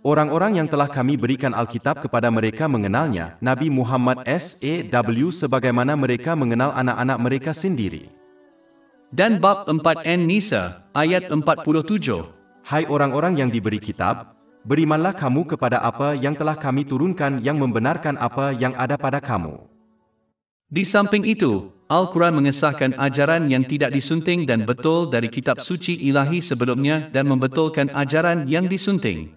Orang-orang yang telah kami berikan Alkitab kepada mereka mengenalnya, Nabi Muhammad SAW sebagaimana mereka mengenal anak-anak mereka sendiri. Dan bab 4 An-Nisa, ayat 47. Hai orang-orang yang diberi kitab, berimanlah kamu kepada apa yang telah kami turunkan yang membenarkan apa yang ada pada kamu. Di samping itu, Al-Quran mengesahkan ajaran yang tidak disunting dan betul dari kitab suci ilahi sebelumnya dan membetulkan ajaran yang disunting.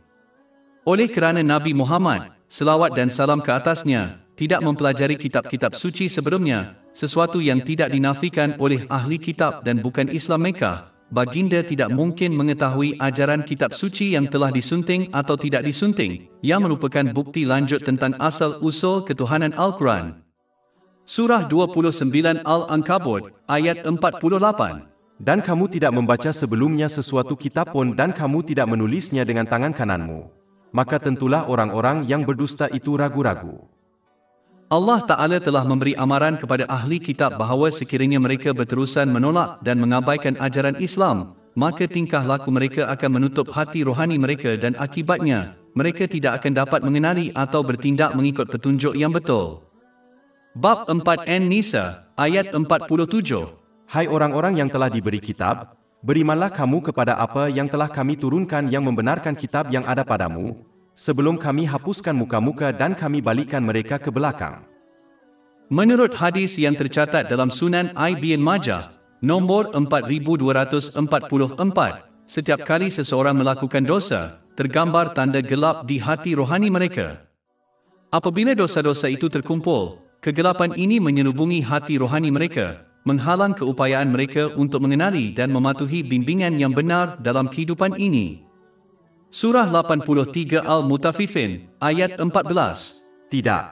Oleh kerana Nabi Muhammad, selawat dan salam ke atasnya, tidak mempelajari kitab-kitab suci sebelumnya, sesuatu yang tidak dinafikan oleh ahli kitab dan bukan Islam Mekah, baginda tidak mungkin mengetahui ajaran kitab suci yang telah disunting atau tidak disunting, yang merupakan bukti lanjut tentang asal-usul ketuhanan Al-Quran. Surah 29 Al-Ankabut, ayat 48. Dan kamu tidak membaca sebelumnya sesuatu kitab pun dan kamu tidak menulisnya dengan tangan kananmu. Maka tentulah orang-orang yang berdusta itu ragu-ragu. Allah Ta'ala telah memberi amaran kepada ahli kitab bahawa sekiranya mereka berterusan menolak dan mengabaikan ajaran Islam, maka tingkah laku mereka akan menutup hati rohani mereka dan akibatnya, mereka tidak akan dapat mengenali atau bertindak mengikut petunjuk yang betul. Bab 4 An-Nisa, ayat 47. Hai orang-orang yang telah diberi kitab, berimanlah kamu kepada apa yang telah kami turunkan yang membenarkan kitab yang ada padamu, sebelum kami hapuskan muka-muka dan kami balikan mereka ke belakang. Menurut hadis yang tercatat dalam Sunan Ibn Majah, nombor 4244, setiap kali seseorang melakukan dosa, tergambar tanda gelap di hati rohani mereka. Apabila dosa-dosa itu terkumpul, kegelapan ini menyelubungi hati rohani mereka, menghalang keupayaan mereka untuk mengenali dan mematuhi bimbingan yang benar dalam kehidupan ini. Surah 83 Al-Mutaffifin, ayat 14. Tidak,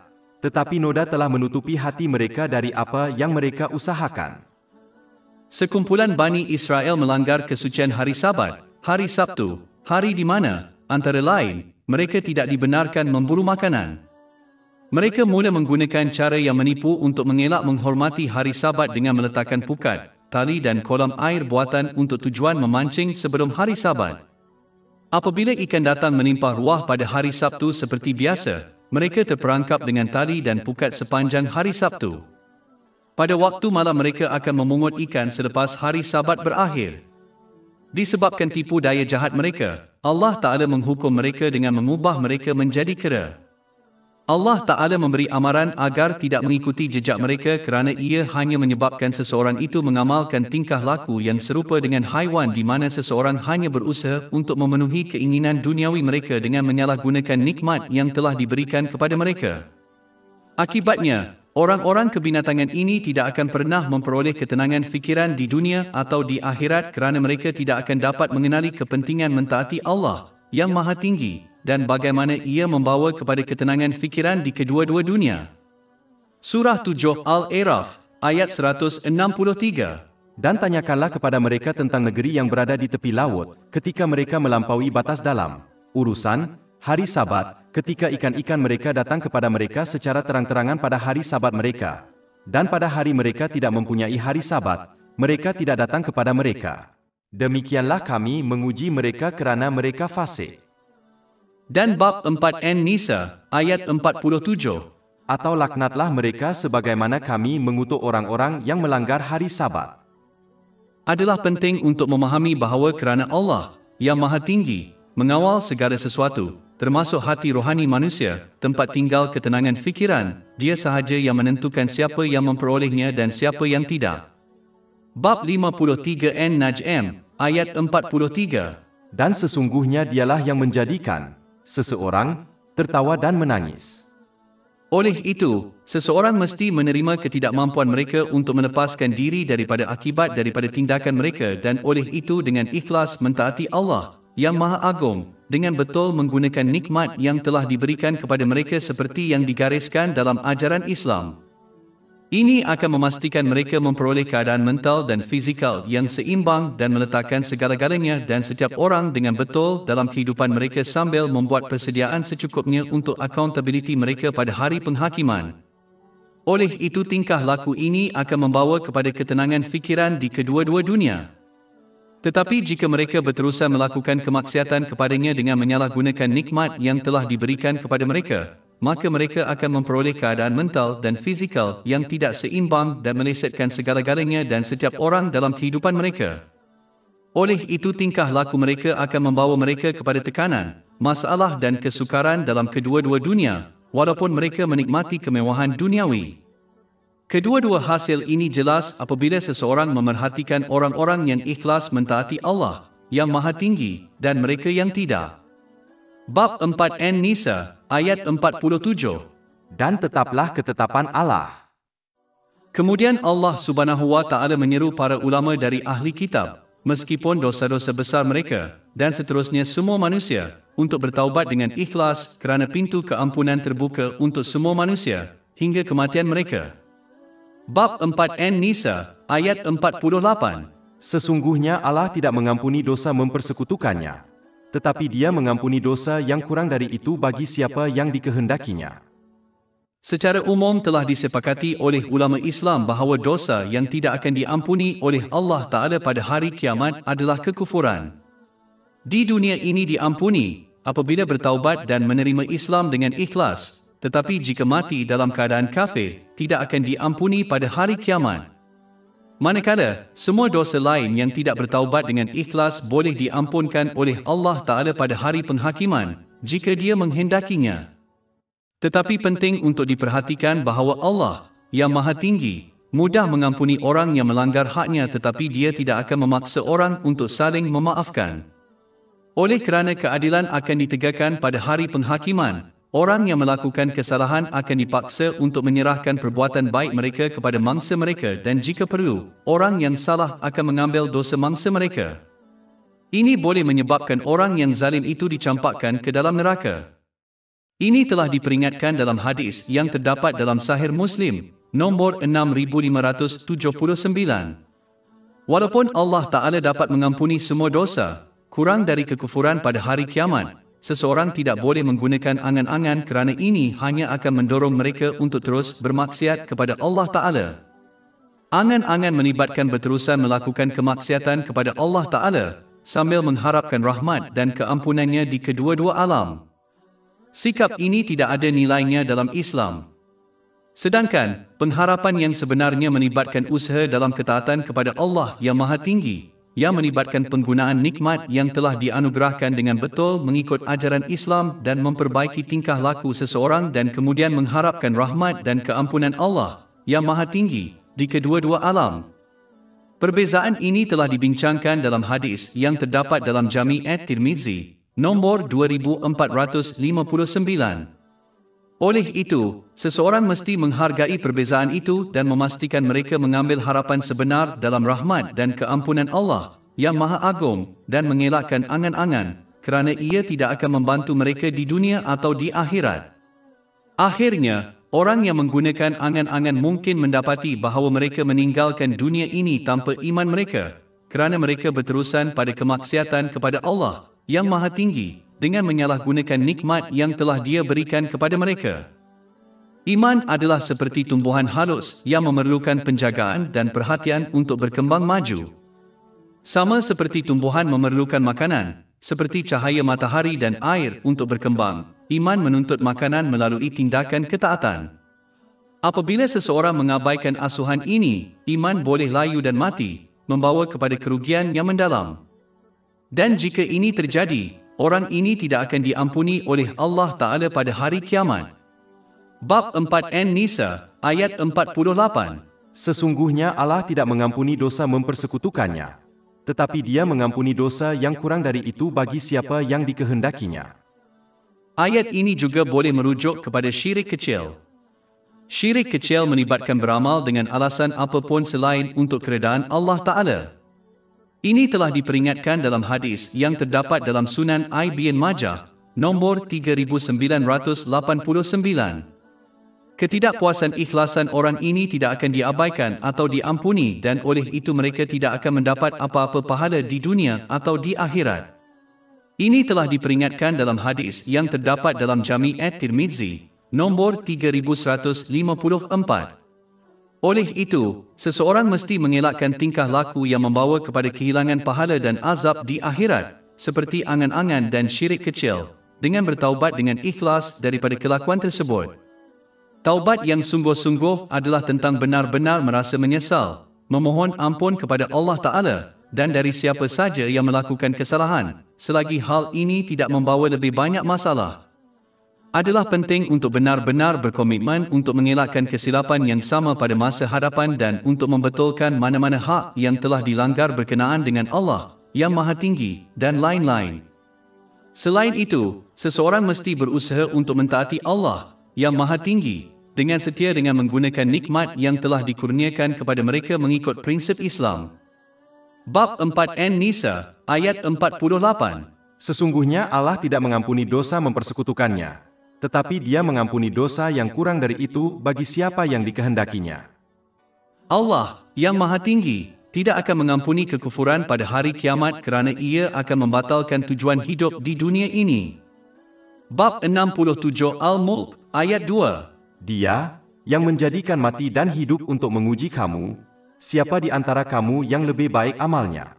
tetapi noda telah menutupi hati mereka dari apa yang mereka usahakan. Sekumpulan Bani Israel melanggar kesucian hari Sabat, hari Sabtu, hari di mana, antara lain, mereka tidak dibenarkan memburu makanan. Mereka mula menggunakan cara yang menipu untuk mengelak menghormati hari Sabat dengan meletakkan pukat, tali dan kolam air buatan untuk tujuan memancing sebelum hari Sabat. Apabila ikan datang menimpa ruah pada hari Sabtu seperti biasa, mereka terperangkap dengan tali dan pukat sepanjang hari Sabtu. Pada waktu malam mereka akan memungut ikan selepas hari Sabat berakhir. Disebabkan tipu daya jahat mereka, Allah Ta'ala menghukum mereka dengan mengubah mereka menjadi kera. Allah Ta'ala memberi amaran agar tidak mengikuti jejak mereka kerana ia hanya menyebabkan seseorang itu mengamalkan tingkah laku yang serupa dengan haiwan di mana seseorang hanya berusaha untuk memenuhi keinginan duniawi mereka dengan menyalahgunakan nikmat yang telah diberikan kepada mereka. Akibatnya, orang-orang kebinatangan ini tidak akan pernah memperoleh ketenangan fikiran di dunia atau di akhirat kerana mereka tidak akan dapat mengenali kepentingan mentaati Allah yang Maha Tinggi dan bagaimana ia membawa kepada ketenangan fikiran di kedua-dua dunia. Surah 7 Al-A'raf, ayat 163. Dan tanyakanlah kepada mereka tentang negeri yang berada di tepi laut, ketika mereka melampaui batas dalam urusan hari Sabat, ketika ikan-ikan mereka datang kepada mereka secara terang-terangan pada hari Sabat mereka, dan pada hari mereka tidak mempunyai hari Sabat, mereka tidak datang kepada mereka. Demikianlah kami menguji mereka kerana mereka fasik. Dan bab 4 An-Nisa, ayat 47. Atau laknatlah mereka sebagaimana kami mengutuk orang-orang yang melanggar hari Sabat. Adalah penting untuk memahami bahawa kerana Allah, yang Maha Tinggi, mengawal segala sesuatu, termasuk hati rohani manusia, tempat tinggal ketenangan fikiran, Dia sahaja yang menentukan siapa yang memperolehnya dan siapa yang tidak. Bab 53 An-Najm, ayat 43. Dan sesungguhnya dialah yang menjadikan seseorang tertawa dan menangis. Oleh itu, seseorang mesti menerima ketidakmampuan mereka untuk melepaskan diri daripada akibat daripada tindakan mereka dan oleh itu dengan ikhlas mentaati Allah, yang Maha Agung, dengan betul menggunakan nikmat yang telah diberikan kepada mereka seperti yang digariskan dalam ajaran Islam. Ini akan memastikan mereka memperoleh keadaan mental dan fizikal yang seimbang dan meletakkan segala-galanya dan setiap orang dengan betul dalam kehidupan mereka sambil membuat persediaan secukupnya untuk accountability mereka pada hari penghakiman. Oleh itu tingkah laku ini akan membawa kepada ketenangan fikiran di kedua-dua dunia. Tetapi jika mereka berterusan melakukan kemaksiatan kepadanya dengan menyalahgunakan nikmat yang telah diberikan kepada mereka, maka mereka akan memperoleh keadaan mental dan fizikal yang tidak seimbang dan melesetkan segala-galanya dan setiap orang dalam kehidupan mereka. Oleh itu tingkah laku mereka akan membawa mereka kepada tekanan, masalah dan kesukaran dalam kedua-dua dunia, walaupun mereka menikmati kemewahan duniawi. Kedua-dua hasil ini jelas apabila seseorang memerhatikan orang-orang yang ikhlas mentaati Allah, yang Maha Tinggi, dan mereka yang tidak. Bab 4 An-Nisa, ayat 47. Dan tetaplah ketetapan Allah. Kemudian Allah Subhanahu wa Ta'ala menyeru para ulama dari ahli kitab, meskipun dosa-dosa besar mereka, dan seterusnya semua manusia, untuk bertaubat dengan ikhlas kerana pintu keampunan terbuka untuk semua manusia, hingga kematian mereka. Bab 4 An-Nisa, ayat 48. Sesungguhnya Allah tidak mengampuni dosa mempersekutukannya, tetapi Dia mengampuni dosa yang kurang dari itu bagi siapa yang dikehendakinya. Secara umum telah disepakati oleh ulama Islam bahawa dosa yang tidak akan diampuni oleh Allah Ta'ala pada hari kiamat adalah kekufuran. Di dunia ini diampuni apabila bertaubat dan menerima Islam dengan ikhlas, tetapi jika mati dalam keadaan kafir, tidak akan diampuni pada hari kiamat. Manakala, semua dosa lain yang tidak bertaubat dengan ikhlas boleh diampunkan oleh Allah Ta'ala pada hari penghakiman, jika Dia menghendakinya. Tetapi penting untuk diperhatikan bahawa Allah, yang Maha Tinggi, mudah mengampuni orang yang melanggar haknya tetapi Dia tidak akan memaksa orang untuk saling memaafkan. Oleh kerana keadilan akan ditegakkan pada hari penghakiman, orang yang melakukan kesalahan akan dipaksa untuk menyerahkan perbuatan baik mereka kepada mangsa mereka dan jika perlu, orang yang salah akan mengambil dosa mangsa mereka. Ini boleh menyebabkan orang yang zalim itu dicampakkan ke dalam neraka. Ini telah diperingatkan dalam hadis yang terdapat dalam Sahih Muslim, nombor 6579. Walaupun Allah Ta'ala dapat mengampuni semua dosa, kurang dari kekufuran pada hari kiamat, seseorang tidak boleh menggunakan angan-angan kerana ini hanya akan mendorong mereka untuk terus bermaksiat kepada Allah Ta'ala. Angan-angan melibatkan berterusan melakukan kemaksiatan kepada Allah Ta'ala, sambil mengharapkan rahmat dan keampunannya di kedua-dua alam. Sikap ini tidak ada nilainya dalam Islam. Sedangkan, pengharapan yang sebenarnya melibatkan usaha dalam ketaatan kepada Allah yang Maha Tinggi, yang melibatkan penggunaan nikmat yang telah dianugerahkan dengan betul mengikut ajaran Islam dan memperbaiki tingkah laku seseorang dan kemudian mengharapkan rahmat dan keampunan Allah, yang Maha Tinggi, di kedua-dua alam. Perbezaan ini telah dibincangkan dalam hadis yang terdapat dalam Jami' At-Tirmizi, nombor 2459. Oleh itu, seseorang mesti menghargai perbezaan itu dan memastikan mereka mengambil harapan sebenar dalam rahmat dan keampunan Allah, yang Maha Agung, dan mengelakkan angan-angan, kerana ia tidak akan membantu mereka di dunia atau di akhirat. Akhirnya, orang yang menggunakan angan-angan mungkin mendapati bahawa mereka meninggalkan dunia ini tanpa iman mereka, kerana mereka berterusan pada kemaksiatan kepada Allah, yang Maha Tinggi, dengan menyalahgunakan nikmat yang telah Dia berikan kepada mereka. Iman adalah seperti tumbuhan halus yang memerlukan penjagaan dan perhatian untuk berkembang maju. Sama seperti tumbuhan memerlukan makanan, seperti cahaya matahari dan air untuk berkembang, iman menuntut makanan melalui tindakan ketaatan. Apabila seseorang mengabaikan asuhan ini, iman boleh layu dan mati, membawa kepada kerugian yang mendalam. Dan jika ini terjadi, orang ini tidak akan diampuni oleh Allah Ta'ala pada hari kiamat. Bab 4 An-Nisa, ayat 48. Sesungguhnya Allah tidak mengampuni dosa mempersekutukannya, tetapi Dia mengampuni dosa yang kurang dari itu bagi siapa yang dikehendakinya. Ayat ini juga boleh merujuk kepada syirik kecil. Syirik kecil melibatkan beramal dengan alasan apapun selain untuk keredaan Allah Ta'ala. Ini telah diperingatkan dalam hadis yang terdapat dalam Sunan Ibn Majah, nombor 3989. Ketidakpuasan ikhlasan orang ini tidak akan diabaikan atau diampuni dan oleh itu mereka tidak akan mendapat apa-apa pahala di dunia atau di akhirat. Ini telah diperingatkan dalam hadis yang terdapat dalam Jami' at-Tirmizi, nombor 3154. Oleh itu, seseorang mesti mengelakkan tingkah laku yang membawa kepada kehilangan pahala dan azab di akhirat, seperti angan-angan dan syirik kecil, dengan bertaubat dengan ikhlas daripada kelakuan tersebut. Taubat yang sungguh-sungguh adalah tentang benar-benar merasa menyesal, memohon ampun kepada Allah Ta'ala, dan dari siapa saja yang melakukan kesalahan, selagi hal ini tidak membawa lebih banyak masalah. Adalah penting untuk benar-benar berkomitmen untuk mengelakkan kesilapan yang sama pada masa hadapan dan untuk membetulkan mana-mana hak yang telah dilanggar berkenaan dengan Allah, yang Maha Tinggi, dan lain-lain. Selain itu, seseorang mesti berusaha untuk mentaati Allah, yang Maha Tinggi, dengan setia dengan menggunakan nikmat yang telah dikurniakan kepada mereka mengikut prinsip Islam. Bab 4 An-Nisa, ayat 48. Sesungguhnya Allah tidak mengampuni dosa mempersekutukannya, tetapi Dia mengampuni dosa yang kurang dari itu bagi siapa yang dikehendakinya. Allah, yang Maha Tinggi, tidak akan mengampuni kekufuran pada hari kiamat kerana Ia akan membatalkan tujuan hidup di dunia ini. Bab 67 Al-Mulk, ayat 2. Dia yang menjadikan mati dan hidup untuk menguji kamu, siapa di antara kamu yang lebih baik amalnya?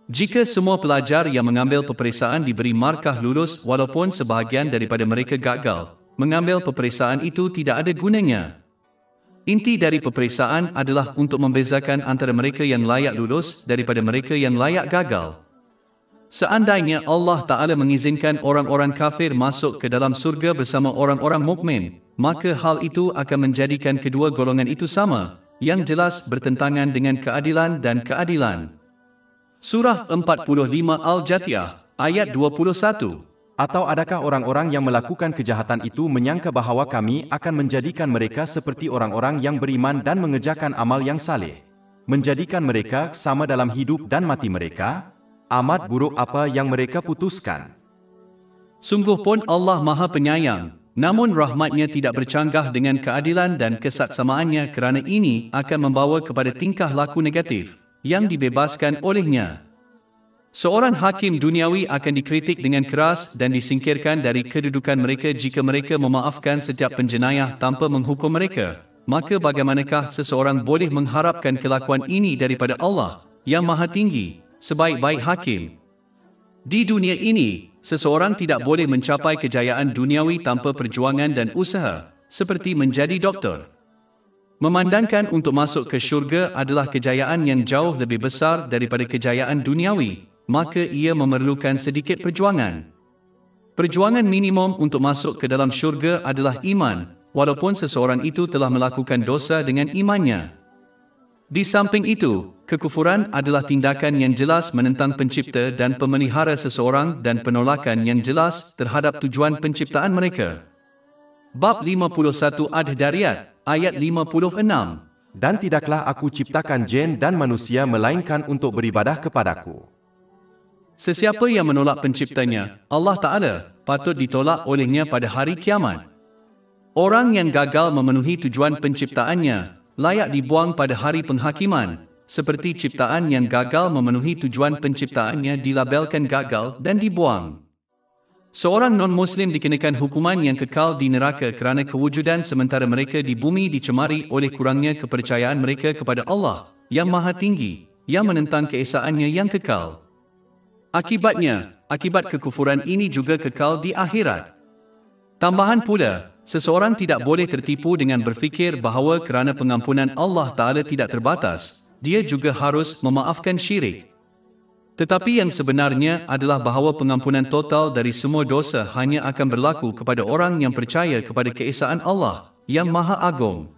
Jika semua pelajar yang mengambil peperiksaan diberi markah lulus walaupun sebahagian daripada mereka gagal, mengambil peperiksaan itu tidak ada gunanya. Inti dari peperiksaan adalah untuk membezakan antara mereka yang layak lulus daripada mereka yang layak gagal. Seandainya Allah Ta'ala mengizinkan orang-orang kafir masuk ke dalam surga bersama orang-orang mukmin, maka hal itu akan menjadikan kedua golongan itu sama, yang jelas bertentangan dengan keadilan dan keadilan. Surah 45 Al-Jathiyah, ayat 21. Atau adakah orang-orang yang melakukan kejahatan itu menyangka bahawa kami akan menjadikan mereka seperti orang-orang yang beriman dan mengerjakan amal yang saleh, menjadikan mereka sama dalam hidup dan mati mereka? Amat buruk apa yang mereka putuskan. Sungguh pun Allah Maha Penyayang, namun rahmatnya tidak bercanggah dengan keadilan dan kesaksamaannya kerana ini akan membawa kepada tingkah laku negatif yang dibebaskan olehnya. Seorang hakim duniawi akan dikritik dengan keras dan disingkirkan dari kedudukan mereka jika mereka memaafkan setiap penjenayah tanpa menghukum mereka. Maka bagaimanakah seseorang boleh mengharapkan kelakuan ini daripada Allah, yang Maha Tinggi, sebaik-baik hakim? Di dunia ini, seseorang tidak boleh mencapai kejayaan duniawi tanpa perjuangan dan usaha, seperti menjadi doktor. Memandangkan untuk masuk ke syurga adalah kejayaan yang jauh lebih besar daripada kejayaan duniawi, maka ia memerlukan sedikit perjuangan. Perjuangan minimum untuk masuk ke dalam syurga adalah iman, walaupun seseorang itu telah melakukan dosa dengan imannya. Di samping itu, kekufuran adalah tindakan yang jelas menentang pencipta dan pemelihara seseorang dan penolakan yang jelas terhadap tujuan penciptaan mereka. Bab 51 Ad-Dariyat, ayat 56. Dan tidaklah aku ciptakan jin dan manusia melainkan untuk beribadah kepadaku. Sesiapa yang menolak penciptanya, Allah Ta'ala, patut ditolak olehnya pada hari kiamat. Orang yang gagal memenuhi tujuan penciptaannya, layak dibuang pada hari penghakiman, seperti ciptaan yang gagal memenuhi tujuan penciptaannya dilabelkan gagal dan dibuang. Seorang non-Muslim dikenakan hukuman yang kekal di neraka kerana kewujudan sementara mereka di bumi dicemari oleh kurangnya kepercayaan mereka kepada Allah yang Maha Tinggi, yang menentang keesaannya yang kekal. Akibatnya, akibat kekufuran ini juga kekal di akhirat. Tambahan pula, seseorang tidak boleh tertipu dengan berfikir bahawa kerana pengampunan Allah Ta'ala tidak terbatas, dia juga harus memaafkan syirik. Tetapi yang sebenarnya adalah bahawa pengampunan total dari semua dosa hanya akan berlaku kepada orang yang percaya kepada keesaan Allah yang Maha Agung.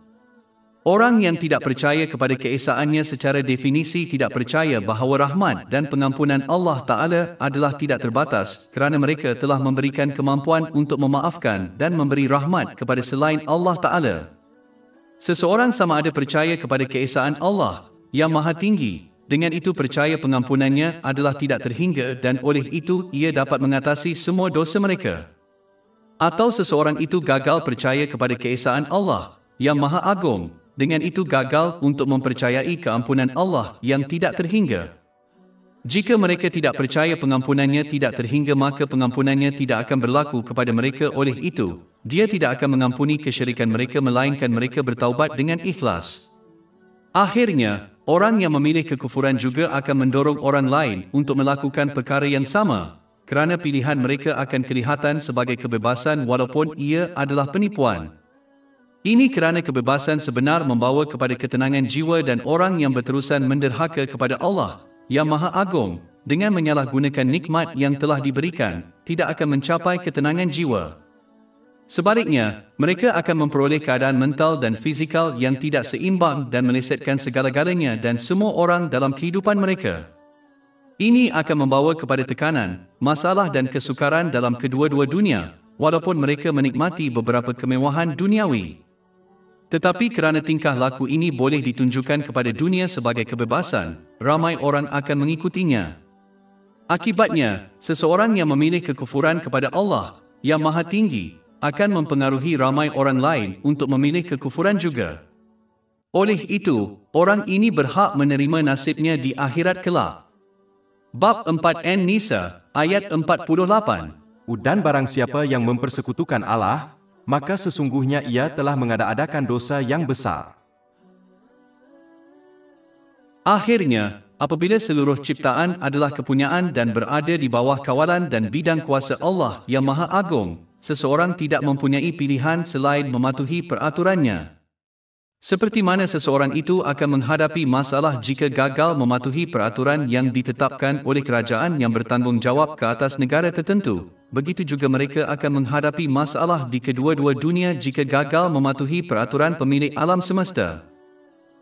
Orang yang tidak percaya kepada keesaannya secara definisi tidak percaya bahawa rahmat dan pengampunan Allah Ta'ala adalah tidak terbatas kerana mereka telah memberikan kemampuan untuk memaafkan dan memberi rahmat kepada selain Allah Ta'ala. Seseorang sama ada percaya kepada keesaan Allah yang Maha Tinggi, dengan itu percaya pengampunannya adalah tidak terhingga dan oleh itu ia dapat mengatasi semua dosa mereka. Atau seseorang itu gagal percaya kepada keesaan Allah yang Maha Agung, dengan itu gagal untuk mempercayai keampunan Allah yang tidak terhingga. Jika mereka tidak percaya pengampunannya tidak terhingga maka pengampunannya tidak akan berlaku kepada mereka, oleh itu dia tidak akan mengampuni kesyirikan mereka melainkan mereka bertaubat dengan ikhlas. Akhirnya, orang yang memilih kekufuran juga akan mendorong orang lain untuk melakukan perkara yang sama, kerana pilihan mereka akan kelihatan sebagai kebebasan walaupun ia adalah penipuan. Ini kerana kebebasan sebenar membawa kepada ketenangan jiwa dan orang yang berterusan menderhaka kepada Allah yang Maha Agung dengan menyalahgunakan nikmat yang telah diberikan, tidak akan mencapai ketenangan jiwa. Sebaliknya, mereka akan memperoleh keadaan mental dan fizikal yang tidak seimbang dan melesetkan segala-galanya dan semua orang dalam kehidupan mereka. Ini akan membawa kepada tekanan, masalah dan kesukaran dalam kedua-dua dunia, walaupun mereka menikmati beberapa kemewahan duniawi. Tetapi kerana tingkah laku ini boleh ditunjukkan kepada dunia sebagai kebebasan, ramai orang akan mengikutinya. Akibatnya, seseorang yang memilih kekufuran kepada Allah yang Maha Tinggi akan mempengaruhi ramai orang lain untuk memilih kekufuran juga. Oleh itu, orang ini berhak menerima nasibnya di akhirat kelak. Bab 4 An-Nisa, ayat 48. Dan barang siapa yang mempersekutukan Allah, maka sesungguhnya ia telah mengada-adakan dosa yang besar. Akhirnya, apabila seluruh ciptaan adalah kepunyaan dan berada di bawah kawalan dan bidang kuasa Allah yang Maha Agung, seseorang tidak mempunyai pilihan selain mematuhi peraturannya. Seperti mana seseorang itu akan menghadapi masalah jika gagal mematuhi peraturan yang ditetapkan oleh kerajaan yang bertanggungjawab ke atas negara tertentu, begitu juga mereka akan menghadapi masalah di kedua-dua dunia jika gagal mematuhi peraturan pemilik alam semesta.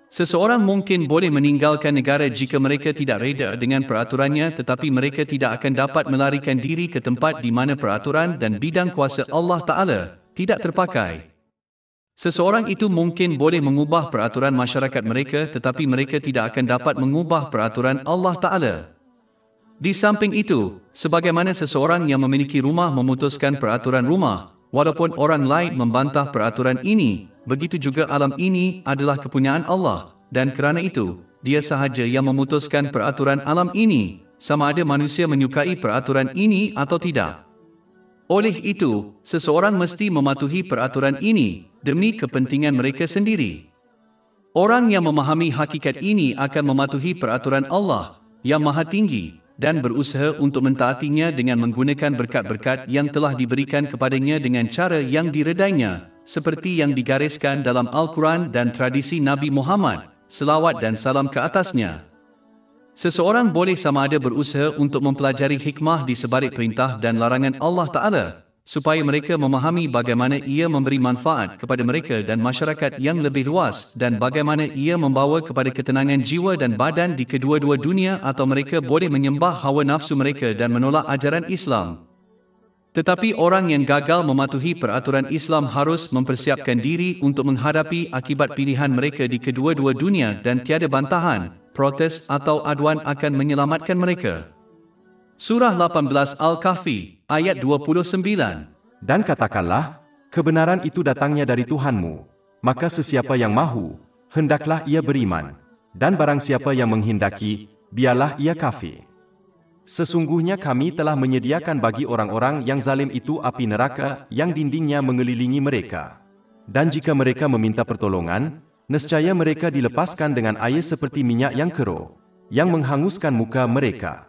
Seseorang mungkin boleh meninggalkan negara jika mereka tidak reda dengan peraturannya, tetapi mereka tidak akan dapat melarikan diri ke tempat di mana peraturan dan bidang kuasa Allah Ta'ala tidak terpakai. Seseorang itu mungkin boleh mengubah peraturan masyarakat mereka, tetapi mereka tidak akan dapat mengubah peraturan Allah Ta'ala. Di samping itu, sebagaimana seseorang yang memiliki rumah memutuskan peraturan rumah, walaupun orang lain membantah peraturan ini, begitu juga alam ini adalah kepunyaan Allah, dan kerana itu, dia sahaja yang memutuskan peraturan alam ini, sama ada manusia menyukai peraturan ini atau tidak. Oleh itu, seseorang mesti mematuhi peraturan ini demi kepentingan mereka sendiri. Orang yang memahami hakikat ini akan mematuhi peraturan Allah yang Maha Tinggi dan berusaha untuk mentaatinya dengan menggunakan berkat-berkat yang telah diberikan kepadanya dengan cara yang diredainya, seperti yang digariskan dalam Al-Quran dan tradisi Nabi Muhammad, selawat dan salam ke atasnya. Seseorang boleh sama ada berusaha untuk mempelajari hikmah di sebalik perintah dan larangan Allah Ta'ala, supaya mereka memahami bagaimana ia memberi manfaat kepada mereka dan masyarakat yang lebih luas dan bagaimana ia membawa kepada ketenangan jiwa dan badan di kedua-dua dunia, atau mereka boleh menyembah hawa nafsu mereka dan menolak ajaran Islam. Tetapi orang yang gagal mematuhi peraturan Islam harus mempersiapkan diri untuk menghadapi akibat pilihan mereka di kedua-dua dunia dan tiada bantahan, protes atau aduan akan menyelamatkan mereka. Surah 18 Al-Kahfi, ayat 29. Dan katakanlah, kebenaran itu datangnya dari Tuhanmu, maka sesiapa yang mahu, hendaklah ia beriman, dan barang siapa yang menghendaki, biarlah ia kafir. Sesungguhnya kami telah menyediakan bagi orang-orang yang zalim itu api neraka yang dindingnya mengelilingi mereka. Dan jika mereka meminta pertolongan, nescaya mereka dilepaskan dengan air seperti minyak yang keruh, yang menghanguskan muka mereka.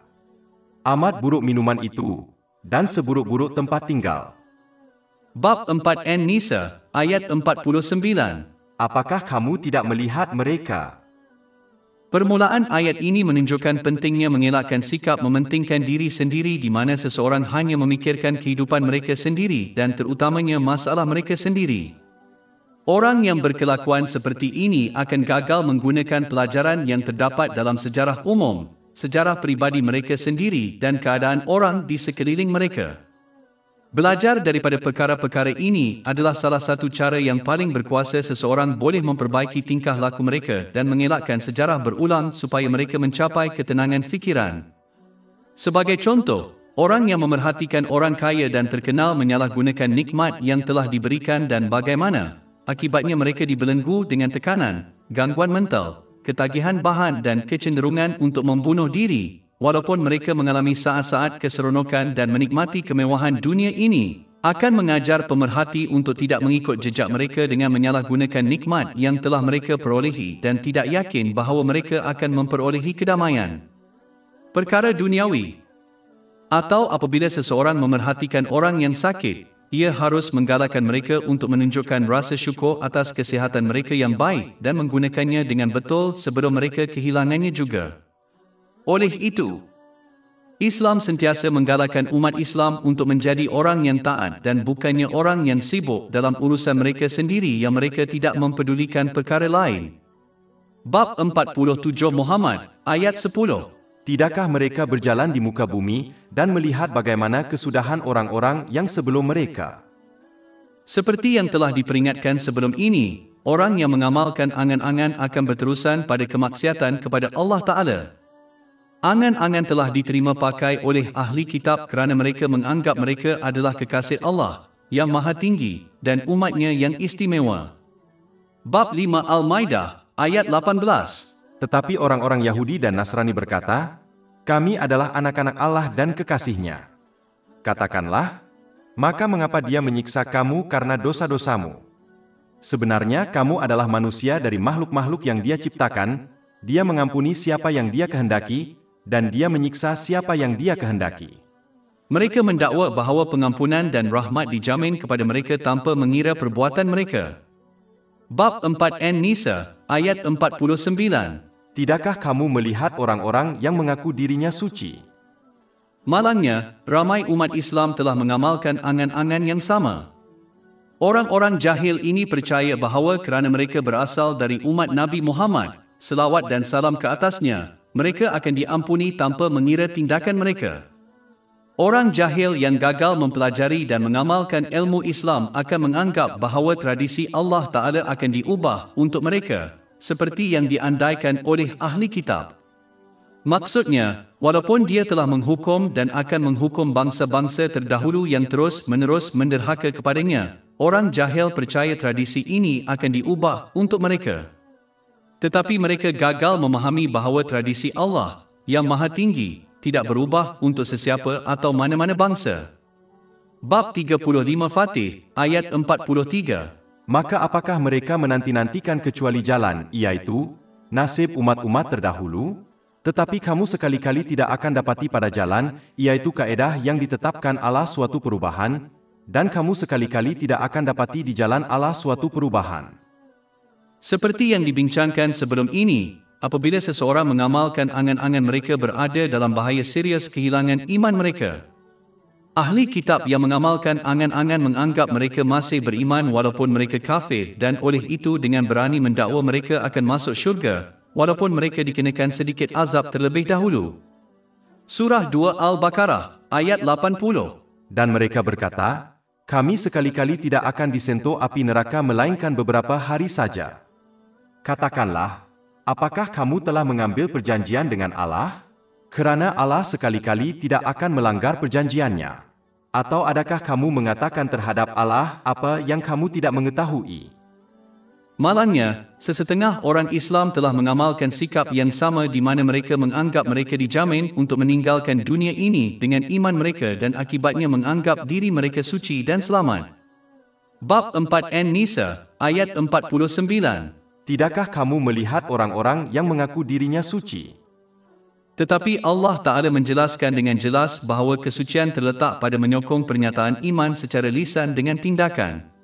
Amat buruk minuman itu, dan seburuk-buruk tempat tinggal. Bab 4 An-Nisa, ayat 49. Apakah kamu tidak melihat mereka? Permulaan ayat ini menunjukkan pentingnya mengelakkan sikap mementingkan diri sendiri di mana seseorang hanya memikirkan kehidupan mereka sendiri dan terutamanya masalah mereka sendiri. Orang yang berkelakuan seperti ini akan gagal menggunakan pelajaran yang terdapat dalam sejarah umum, sejarah pribadi mereka sendiri dan keadaan orang di sekeliling mereka. Belajar daripada perkara-perkara ini adalah salah satu cara yang paling berkuasa seseorang boleh memperbaiki tingkah laku mereka dan mengelakkan sejarah berulang supaya mereka mencapai ketenangan fikiran. Sebagai contoh, orang yang memerhatikan orang kaya dan terkenal menyalahgunakan nikmat yang telah diberikan dan bagaimana akibatnya mereka dibelenggu dengan tekanan, gangguan mental, ketagihan bahan dan kecenderungan untuk membunuh diri. Walaupun mereka mengalami saat-saat keseronokan dan menikmati kemewahan dunia ini, akan mengajar pemerhati untuk tidak mengikut jejak mereka dengan menyalahgunakan nikmat yang telah mereka perolehi dan tidak yakin bahawa mereka akan memperolehi kedamaian. Perkara duniawi. Atau apabila seseorang memerhatikan orang yang sakit, ia harus menggalakkan mereka untuk menunjukkan rasa syukur atas kesihatan mereka yang baik dan menggunakannya dengan betul sebelum mereka kehilangannya juga. Oleh itu, Islam sentiasa menggalakkan umat Islam untuk menjadi orang yang taat dan bukannya orang yang sibuk dalam urusan mereka sendiri yang mereka tidak mempedulikan perkara lain. Bab 47 Muhammad, ayat 10. Tidakkah mereka berjalan di muka bumi dan melihat bagaimana kesudahan orang-orang yang sebelum mereka? Seperti yang telah diperingatkan sebelum ini, orang yang mengamalkan angan-angan akan berterusan pada kemaksiatan kepada Allah Ta'ala. Angan-angan telah diterima pakai oleh ahli kitab kerana mereka menganggap mereka adalah kekasih Allah yang maha tinggi dan umatnya yang istimewa. Bab 5 Al-Maidah, ayat 18. Tetapi orang-orang Yahudi dan Nasrani berkata, kami adalah anak-anak Allah dan kekasihnya. Katakanlah, maka mengapa dia menyiksa kamu karena dosa-dosamu? Sebenarnya kamu adalah manusia dari makhluk-makhluk yang dia ciptakan, dia mengampuni siapa yang dia kehendaki, dan dia menyiksa siapa yang dia kehendaki. Mereka mendakwa bahawa pengampunan dan rahmat dijamin kepada mereka tanpa mengira perbuatan mereka. Bab 4 An-Nisa, ayat 49. Tidakkah kamu melihat orang-orang yang mengaku dirinya suci? Malangnya, ramai umat Islam telah mengamalkan angan-angan yang sama. Orang-orang jahil ini percaya bahawa kerana mereka berasal dari umat Nabi Muhammad, selawat dan salam ke atasnya, mereka akan diampuni tanpa mengira tindakan mereka. Orang jahil yang gagal mempelajari dan mengamalkan ilmu Islam akan menganggap bahawa tradisi Allah Ta'ala akan diubah untuk mereka, seperti yang diandaikan oleh ahli kitab. Maksudnya, walaupun dia telah menghukum dan akan menghukum bangsa-bangsa terdahulu yang terus-menerus menderhaka kepadanya, orang jahil percaya tradisi ini akan diubah untuk mereka. Tetapi mereka gagal memahami bahawa tradisi Allah yang maha tinggi tidak berubah untuk sesiapa atau mana-mana bangsa. Bab 35 Fatih, ayat 43. Maka apakah mereka menanti-nantikan kecuali jalan, iaitu nasib umat-umat terdahulu? Tetapi kamu sekali-kali tidak akan dapati pada jalan, iaitu kaedah yang ditetapkan Allah suatu perubahan, dan kamu sekali-kali tidak akan dapati di jalan Allah suatu perubahan. Seperti yang dibincangkan sebelum ini, apabila seseorang mengamalkan angan-angan mereka berada dalam bahaya serius kehilangan iman mereka. Ahli kitab yang mengamalkan angan-angan menganggap mereka masih beriman walaupun mereka kafir dan oleh itu dengan berani mendakwa mereka akan masuk syurga, walaupun mereka dikenakan sedikit azab terlebih dahulu. Surah 2 Al-Baqarah, ayat 80. Dan mereka berkata, kami sekali-kali tidak akan disentuh api neraka melainkan beberapa hari saja. Katakanlah, apakah kamu telah mengambil perjanjian dengan Allah? Kerana Allah sekali-kali tidak akan melanggar perjanjiannya. Atau adakah kamu mengatakan terhadap Allah apa yang kamu tidak mengetahui? Malangnya, sesetengah orang Islam telah mengamalkan sikap yang sama di mana mereka menganggap mereka dijamin untuk meninggalkan dunia ini dengan iman mereka dan akibatnya menganggap diri mereka suci dan selamat. Bab 4 An-Nisa, ayat 49. Tidakkah kamu melihat orang-orang yang mengaku dirinya suci? Tetapi Allah Ta'ala menjelaskan dengan jelas bahawa kesucian terletak pada menyokong pernyataan iman secara lisan dengan tindakan.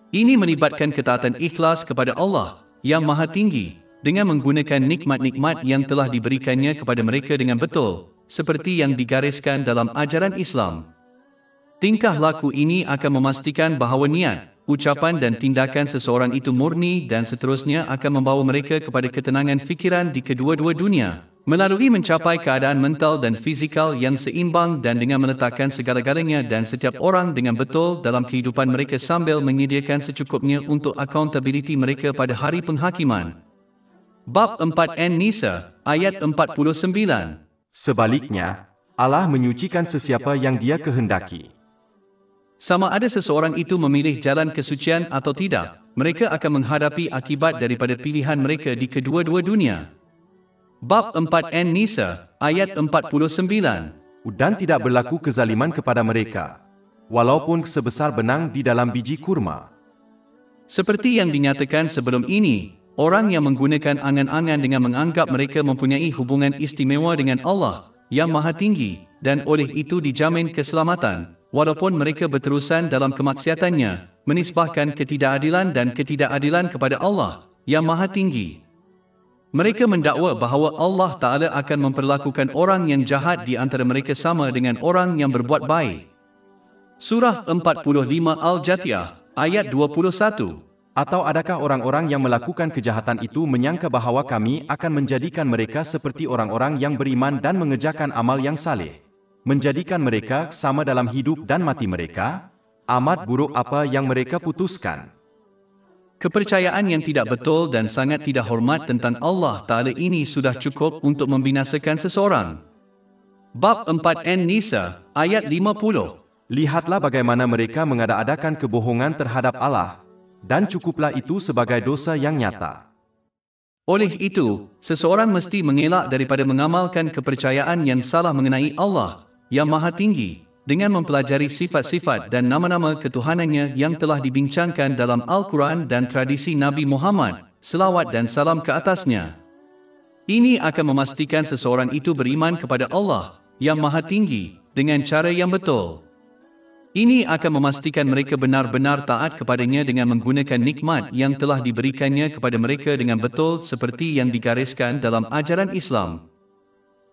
Ini melibatkan ketaatan ikhlas kepada Allah yang Maha Tinggi dengan menggunakan nikmat-nikmat yang telah diberikannya kepada mereka dengan betul, seperti yang digariskan dalam ajaran Islam. Tingkah laku ini akan memastikan bahawa niat, ucapan dan tindakan seseorang itu murni dan seterusnya akan membawa mereka kepada ketenangan fikiran di kedua-dua dunia, melalui mencapai keadaan mental dan fizikal yang seimbang dan dengan meletakkan segala-galanya dan setiap orang dengan betul dalam kehidupan mereka sambil menyediakan secukupnya untuk accountability mereka pada hari penghakiman. Bab 4 An-Nisa, ayat 49. Sebaliknya, Allah menyucikan sesiapa yang Dia kehendaki. Sama ada seseorang itu memilih jalan kesucian atau tidak, mereka akan menghadapi akibat daripada pilihan mereka di kedua-dua dunia. Bab 4 An-Nisa, ayat 49. Dan tidak berlaku kezaliman kepada mereka, walaupun sebesar benang di dalam biji kurma. Seperti yang dinyatakan sebelum ini, orang yang menggunakan angan-angan dengan menganggap mereka mempunyai hubungan istimewa dengan Allah yang Maha Tinggi dan oleh itu dijamin keselamatan, walaupun mereka berterusan dalam kemaksiatannya, menisbahkan ketidakadilan dan ketidakadilan kepada Allah yang Maha Tinggi. Mereka mendakwa bahawa Allah Ta'ala akan memperlakukan orang yang jahat di antara mereka sama dengan orang yang berbuat baik. Surah 45 Al-Jatiyah, ayat 21. Atau adakah orang-orang yang melakukan kejahatan itu menyangka bahawa kami akan menjadikan mereka seperti orang-orang yang beriman dan mengerjakan amal yang saleh, menjadikan mereka sama dalam hidup dan mati mereka? Amat buruk apa yang mereka putuskan. Kepercayaan yang tidak betul dan sangat tidak hormat tentang Allah Ta'ala ini sudah cukup untuk membinasakan seseorang. Bab 4 An-Nisa, ayat 50. Lihatlah bagaimana mereka mengada-adakan kebohongan terhadap Allah, dan cukuplah itu sebagai dosa yang nyata. Oleh itu, seseorang mesti mengelak daripada mengamalkan kepercayaan yang salah mengenai Allah yang Maha Tinggi, dengan mempelajari sifat-sifat dan nama-nama ketuhanannya yang telah dibincangkan dalam Al-Quran dan tradisi Nabi Muhammad, selawat dan salam ke atasnya. Ini akan memastikan seseorang itu beriman kepada Allah yang Maha Tinggi dengan cara yang betul. Ini akan memastikan mereka benar-benar taat kepadanya dengan menggunakan nikmat yang telah diberikannya kepada mereka dengan betul seperti yang digariskan dalam ajaran Islam.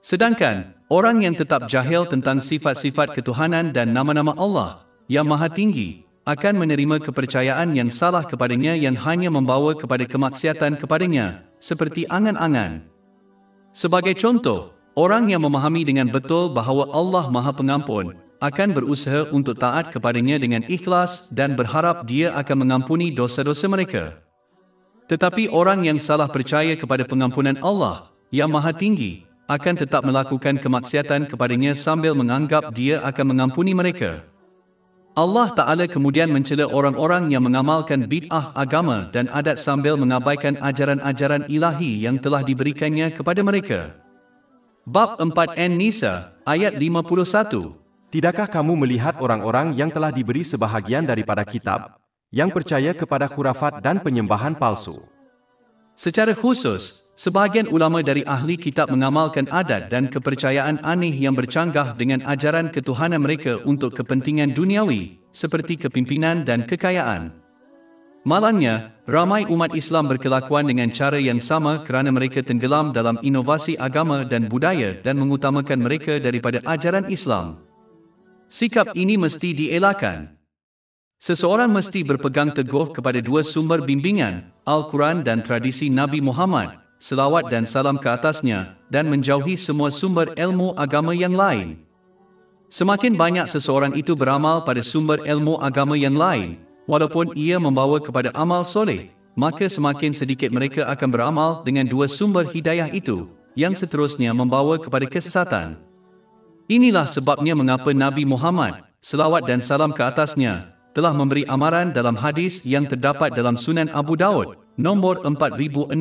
Sedangkan, orang yang tetap jahil tentang sifat-sifat ketuhanan dan nama-nama Allah yang Maha Tinggi akan menerima kepercayaan yang salah kepadanya yang hanya membawa kepada kemaksiatan kepadanya, seperti angan-angan. Sebagai contoh, orang yang memahami dengan betul bahawa Allah Maha Pengampun akan berusaha untuk taat kepadanya dengan ikhlas dan berharap Dia akan mengampuni dosa-dosa mereka. Tetapi orang yang salah percaya kepada pengampunan Allah yang Maha Tinggi akan tetap melakukan kemaksiatan kepadanya sambil menganggap Dia akan mengampuni mereka. Allah Ta'ala kemudian mencela orang-orang yang mengamalkan bid'ah agama dan adat sambil mengabaikan ajaran-ajaran ilahi yang telah diberikannya kepada mereka. Bab 4 An-Nisa, ayat 51. Tidakkah kamu melihat orang-orang yang telah diberi sebahagian daripada kitab, yang percaya kepada khurafat dan penyembahan palsu? Secara khusus, sebahagian ulama dari ahli kitab mengamalkan adat dan kepercayaan aneh yang bercanggah dengan ajaran ketuhanan mereka untuk kepentingan duniawi, seperti kepimpinan dan kekayaan. Malangnya, ramai umat Islam berkelakuan dengan cara yang sama kerana mereka tenggelam dalam inovasi agama dan budaya dan mengutamakan mereka daripada ajaran Islam. Sikap ini mesti dielakkan. Seseorang mesti berpegang teguh kepada dua sumber bimbingan, Al-Quran dan tradisi Nabi Muhammad, selawat dan salam ke atasnya, dan menjauhi semua sumber ilmu agama yang lain. Semakin banyak seseorang itu beramal pada sumber ilmu agama yang lain, walaupun ia membawa kepada amal soleh, maka semakin sedikit mereka akan beramal dengan dua sumber hidayah itu, yang seterusnya membawa kepada kesesatan. Inilah sebabnya mengapa Nabi Muhammad, selawat dan salam ke atasnya, telah memberi amaran dalam hadis yang terdapat dalam Sunan Abu Daud, Nombor 4606,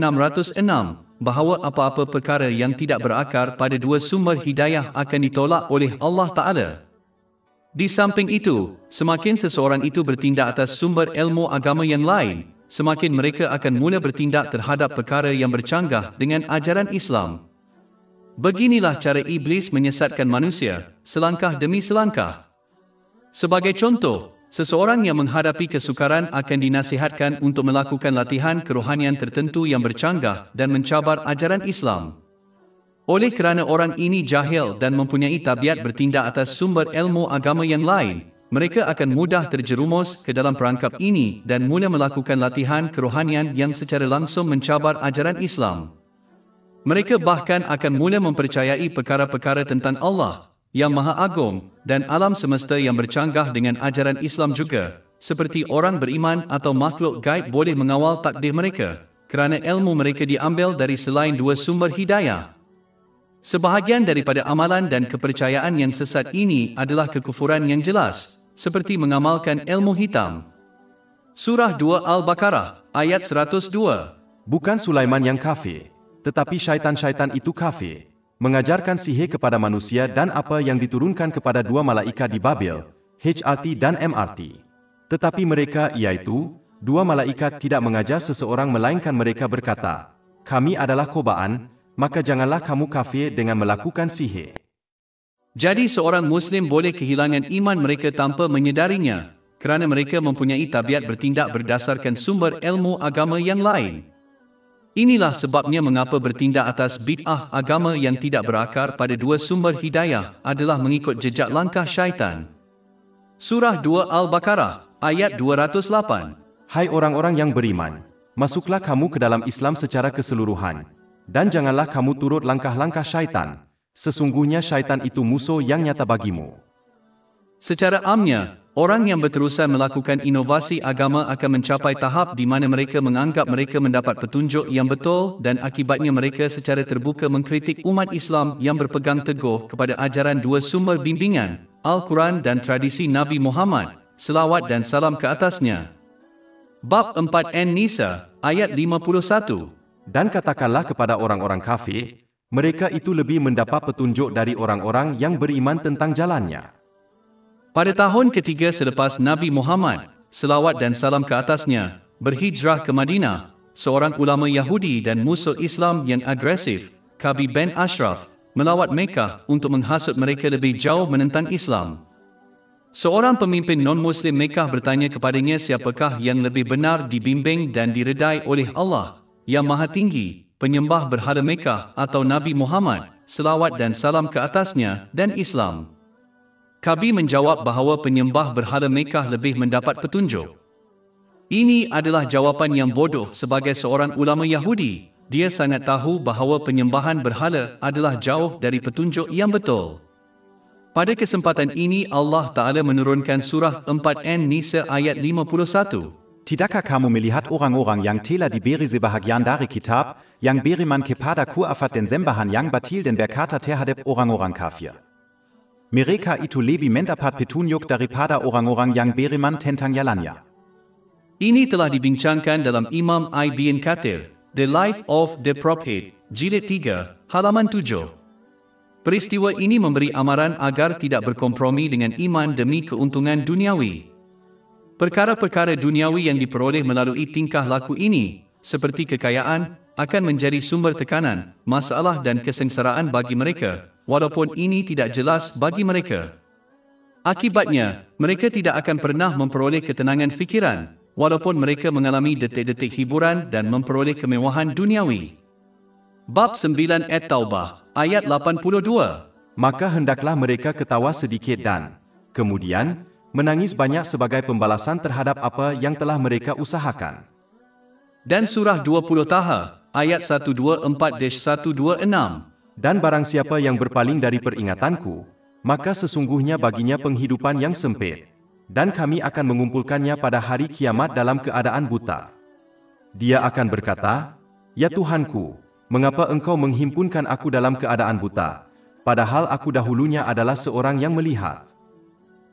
bahawa apa-apa perkara yang tidak berakar pada dua sumber hidayah akan ditolak oleh Allah Ta'ala. Di samping itu, semakin seseorang itu bertindak atas sumber ilmu agama yang lain, semakin mereka akan mula bertindak terhadap perkara yang bercanggah dengan ajaran Islam. Beginilah cara iblis menyesatkan manusia, selangkah demi selangkah. Sebagai contoh, seseorang yang menghadapi kesukaran akan dinasihatkan untuk melakukan latihan kerohanian tertentu yang bercanggah dan mencabar ajaran Islam. Oleh kerana orang ini jahil dan mempunyai tabiat bertindak atas sumber ilmu agama yang lain, mereka akan mudah terjerumus ke dalam perangkap ini dan mula melakukan latihan kerohanian yang secara langsung mencabar ajaran Islam. Mereka bahkan akan mula mempercayai perkara-perkara tentang Allah yang Maha Agung dan alam semesta yang bercanggah dengan ajaran Islam juga, seperti orang beriman atau makhluk gaib boleh mengawal takdir mereka, kerana ilmu mereka diambil dari selain dua sumber hidayah. Sebahagian daripada amalan dan kepercayaan yang sesat ini adalah kekufuran yang jelas, seperti mengamalkan ilmu hitam. Surah 2 Al-Baqarah, ayat 102. Bukan Sulaiman yang kafir, tetapi syaitan-syaitan itu kafir, mengajarkan sihir kepada manusia dan apa yang diturunkan kepada dua malaikat di Babel, HRT dan MRT. Tetapi mereka, iaitu dua malaikat, tidak mengajar seseorang melainkan mereka berkata, "Kami adalah cobaan, maka janganlah kamu kafir dengan melakukan sihir." Jadi seorang Muslim boleh kehilangan iman mereka tanpa menyedarinya, kerana mereka mempunyai tabiat bertindak berdasarkan sumber ilmu agama yang lain. Inilah sebabnya mengapa bertindak atas bid'ah agama yang tidak berakar pada dua sumber hidayah adalah mengikut jejak langkah syaitan. Surah 2 Al-Baqarah, ayat 208. Hai orang-orang yang beriman, masuklah kamu ke dalam Islam secara keseluruhan, dan janganlah kamu turut langkah-langkah syaitan. Sesungguhnya syaitan itu musuh yang nyata bagimu. Secara amnya, orang yang berterusan melakukan inovasi agama akan mencapai tahap di mana mereka menganggap mereka mendapat petunjuk yang betul dan akibatnya mereka secara terbuka mengkritik umat Islam yang berpegang teguh kepada ajaran dua sumber bimbingan, Al-Quran dan tradisi Nabi Muhammad, selawat dan salam ke atasnya. Bab 4 An-Nisa, ayat 51. Dan katakanlah kepada orang-orang kafir, mereka itu lebih mendapat petunjuk dari orang-orang yang beriman tentang jalannya. Pada tahun ketiga selepas Nabi Muhammad, selawat dan salam ke atasnya, berhijrah ke Madinah, seorang ulama Yahudi dan musuh Islam yang agresif, Kabi bin Ashraf, melawat Mekah untuk menghasut mereka lebih jauh menentang Islam. Seorang pemimpin non-Muslim Mekah bertanya kepadanya siapakah yang lebih benar dibimbing dan diredai oleh Allah, yang Maha Tinggi, penyembah berhala Mekah atau Nabi Muhammad, selawat dan salam ke atasnya, dan Islam. Kabi menjawab bahawa penyembah berhala Mekah lebih mendapat petunjuk. Ini adalah jawapan yang bodoh sebagai seorang ulama Yahudi. Dia sangat tahu bahawa penyembahan berhala adalah jauh dari petunjuk yang betul. Pada kesempatan ini Allah Ta'ala menurunkan surah 4 An-Nisa ayat 51. Tidakkah kamu melihat orang-orang yang telah diberi sebahagian dari kitab, yang beriman kepada kuafat dan sembahan yang batil dan berkata terhadap orang-orang kafir. Mereka itu lebih mendapat petunjuk daripada orang-orang yang beriman tentang jalannya. Ini telah dibincangkan dalam Imam Ibn Kathir, The Life of the Prophet, jilid 3, halaman 7. Peristiwa ini memberi amaran agar tidak berkompromi dengan iman demi keuntungan duniawi. Perkara-perkara duniawi yang diperoleh melalui tingkah laku ini, seperti kekayaan, akan menjadi sumber tekanan, masalah dan kesengsaraan bagi mereka, walaupun ini tidak jelas bagi mereka. Akibatnya, mereka tidak akan pernah memperoleh ketenangan fikiran, walaupun mereka mengalami detik-detik hiburan dan memperoleh kemewahan duniawi. Bab 9 At-Taubah, ayat 82. Maka hendaklah mereka ketawa sedikit dan kemudian menangis banyak sebagai pembalasan terhadap apa yang telah mereka usahakan. Dan surah 20 Taha, ayat 124-126. Dan barang siapa yang berpaling dari peringatanku, maka sesungguhnya baginya penghidupan yang sempit, dan kami akan mengumpulkannya pada hari kiamat dalam keadaan buta. Dia akan berkata, "Ya Tuhanku, mengapa engkau menghimpunkan aku dalam keadaan buta, padahal aku dahulunya adalah seorang yang melihat?"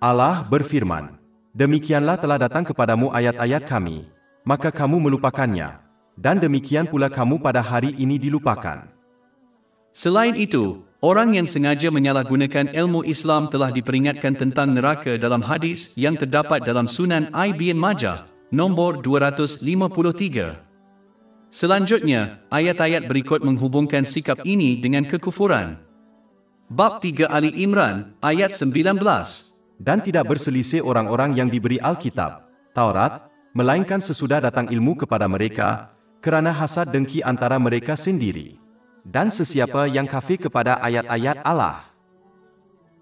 Allah berfirman, "Demikianlah telah datang kepadamu ayat-ayat kami, maka kamu melupakannya, Dan demikian pula kamu pada hari ini dilupakan. Selain itu, orang yang sengaja menyalahgunakan ilmu Islam telah diperingatkan tentang neraka dalam hadis yang terdapat dalam Sunan Ibn Majah, nombor 253. Selanjutnya, ayat-ayat berikut menghubungkan sikap ini dengan kekufuran. Bab 3 Ali Imran, ayat 19. Dan tidak berselisih orang-orang yang diberi Alkitab, Taurat, melainkan sesudah datang ilmu kepada mereka, kerana hasad dengki antara mereka sendiri. Dan sesiapa yang kafir kepada ayat-ayat Allah.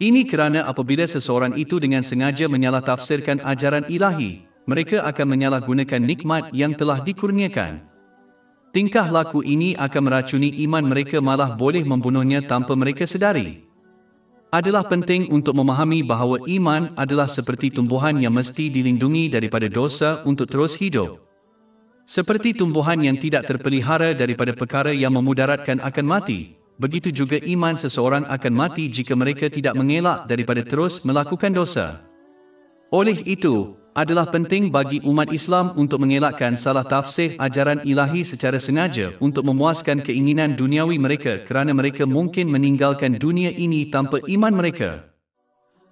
Ini kerana apabila seseorang itu dengan sengaja menyalah tafsirkan ajaran ilahi, mereka akan menyalahgunakan nikmat yang telah dikurniakan. Tingkah laku ini akan meracuni iman mereka, malah boleh membunuhnya tanpa mereka sedari. Adalah penting untuk memahami bahawa iman adalah seperti tumbuhan yang mesti dilindungi daripada dosa untuk terus hidup. Seperti tumbuhan yang tidak terpelihara daripada perkara yang memudaratkan akan mati, begitu juga iman seseorang akan mati jika mereka tidak mengelak daripada terus melakukan dosa. Oleh itu, adalah penting bagi umat Islam untuk mengelakkan salah tafsir ajaran ilahi secara sengaja untuk memuaskan keinginan duniawi mereka, kerana mereka mungkin meninggalkan dunia ini tanpa iman mereka.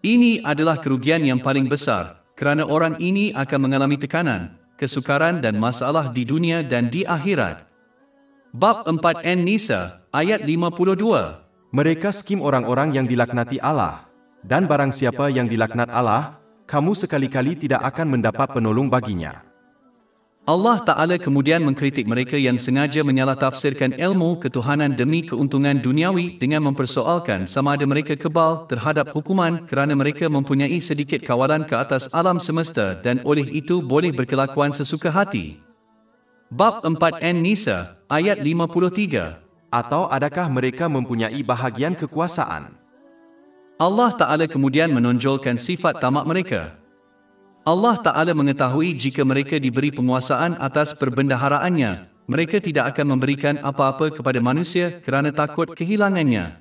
Ini adalah kerugian yang paling besar, kerana orang ini akan mengalami tekanan, kesukaran dan masalah di dunia dan di akhirat. Bab 4 An-Nisa, ayat 52. Mereka skim orang-orang yang dilaknati Allah. Dan barang siapa yang dilaknat Allah, kamu sekali-kali tidak akan mendapat penolong baginya. Allah Ta'ala kemudian mengkritik mereka yang sengaja menyalah tafsirkan ilmu ketuhanan demi keuntungan duniawi dengan mempersoalkan sama ada mereka kebal terhadap hukuman kerana mereka mempunyai sedikit kawalan ke atas alam semesta dan oleh itu boleh berkelakuan sesuka hati. Bab 4 An-Nisa, ayat 53. Atau adakah mereka mempunyai bahagian kekuasaan? Allah Ta'ala kemudian menonjolkan sifat tamak mereka. Allah Ta'ala mengetahui jika mereka diberi penguasaan atas perbendaharaannya, mereka tidak akan memberikan apa-apa kepada manusia kerana takut kehilangannya.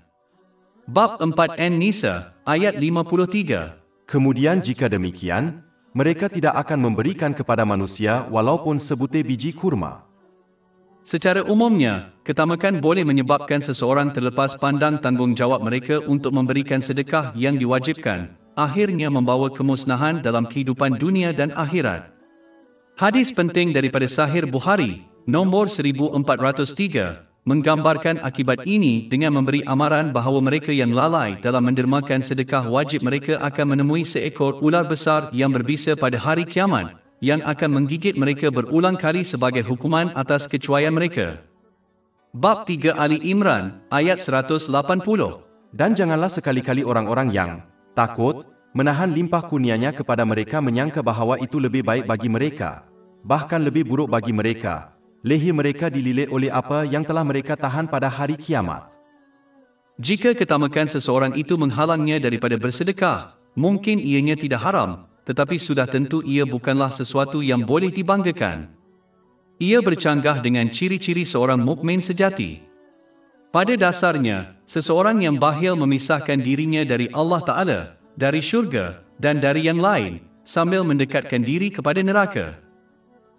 Bab 4 An-Nisa, ayat 53. Kemudian jika demikian, mereka tidak akan memberikan kepada manusia walaupun sebutir biji kurma. Secara umumnya, ketamakan boleh menyebabkan seseorang terlepas pandang tanggungjawab mereka untuk memberikan sedekah yang diwajibkan, akhirnya membawa kemusnahan dalam kehidupan dunia dan akhirat. Hadis penting daripada Sahih Bukhari, nombor 1403, menggambarkan akibat ini dengan memberi amaran bahawa mereka yang lalai dalam mendermakan sedekah wajib mereka akan menemui seekor ular besar yang berbisa pada hari kiamat, yang akan menggigit mereka berulang kali sebagai hukuman atas kecuaian mereka. Bab 3 Ali Imran, ayat 180. Dan janganlah sekali-kali orang-orang yang takut menahan limpah kurnianya kepada mereka menyangka bahawa itu lebih baik bagi mereka, bahkan lebih buruk bagi mereka. Leher mereka dililit oleh apa yang telah mereka tahan pada hari kiamat. Jika ketamakan seseorang itu menghalangnya daripada bersedekah, mungkin ianya tidak haram, tetapi sudah tentu ia bukanlah sesuatu yang boleh dibanggakan. Ia bercanggah dengan ciri-ciri seorang mukmin sejati. Pada dasarnya, seseorang yang bakhil memisahkan dirinya dari Allah Ta'ala, dari syurga, dan dari yang lain, sambil mendekatkan diri kepada neraka.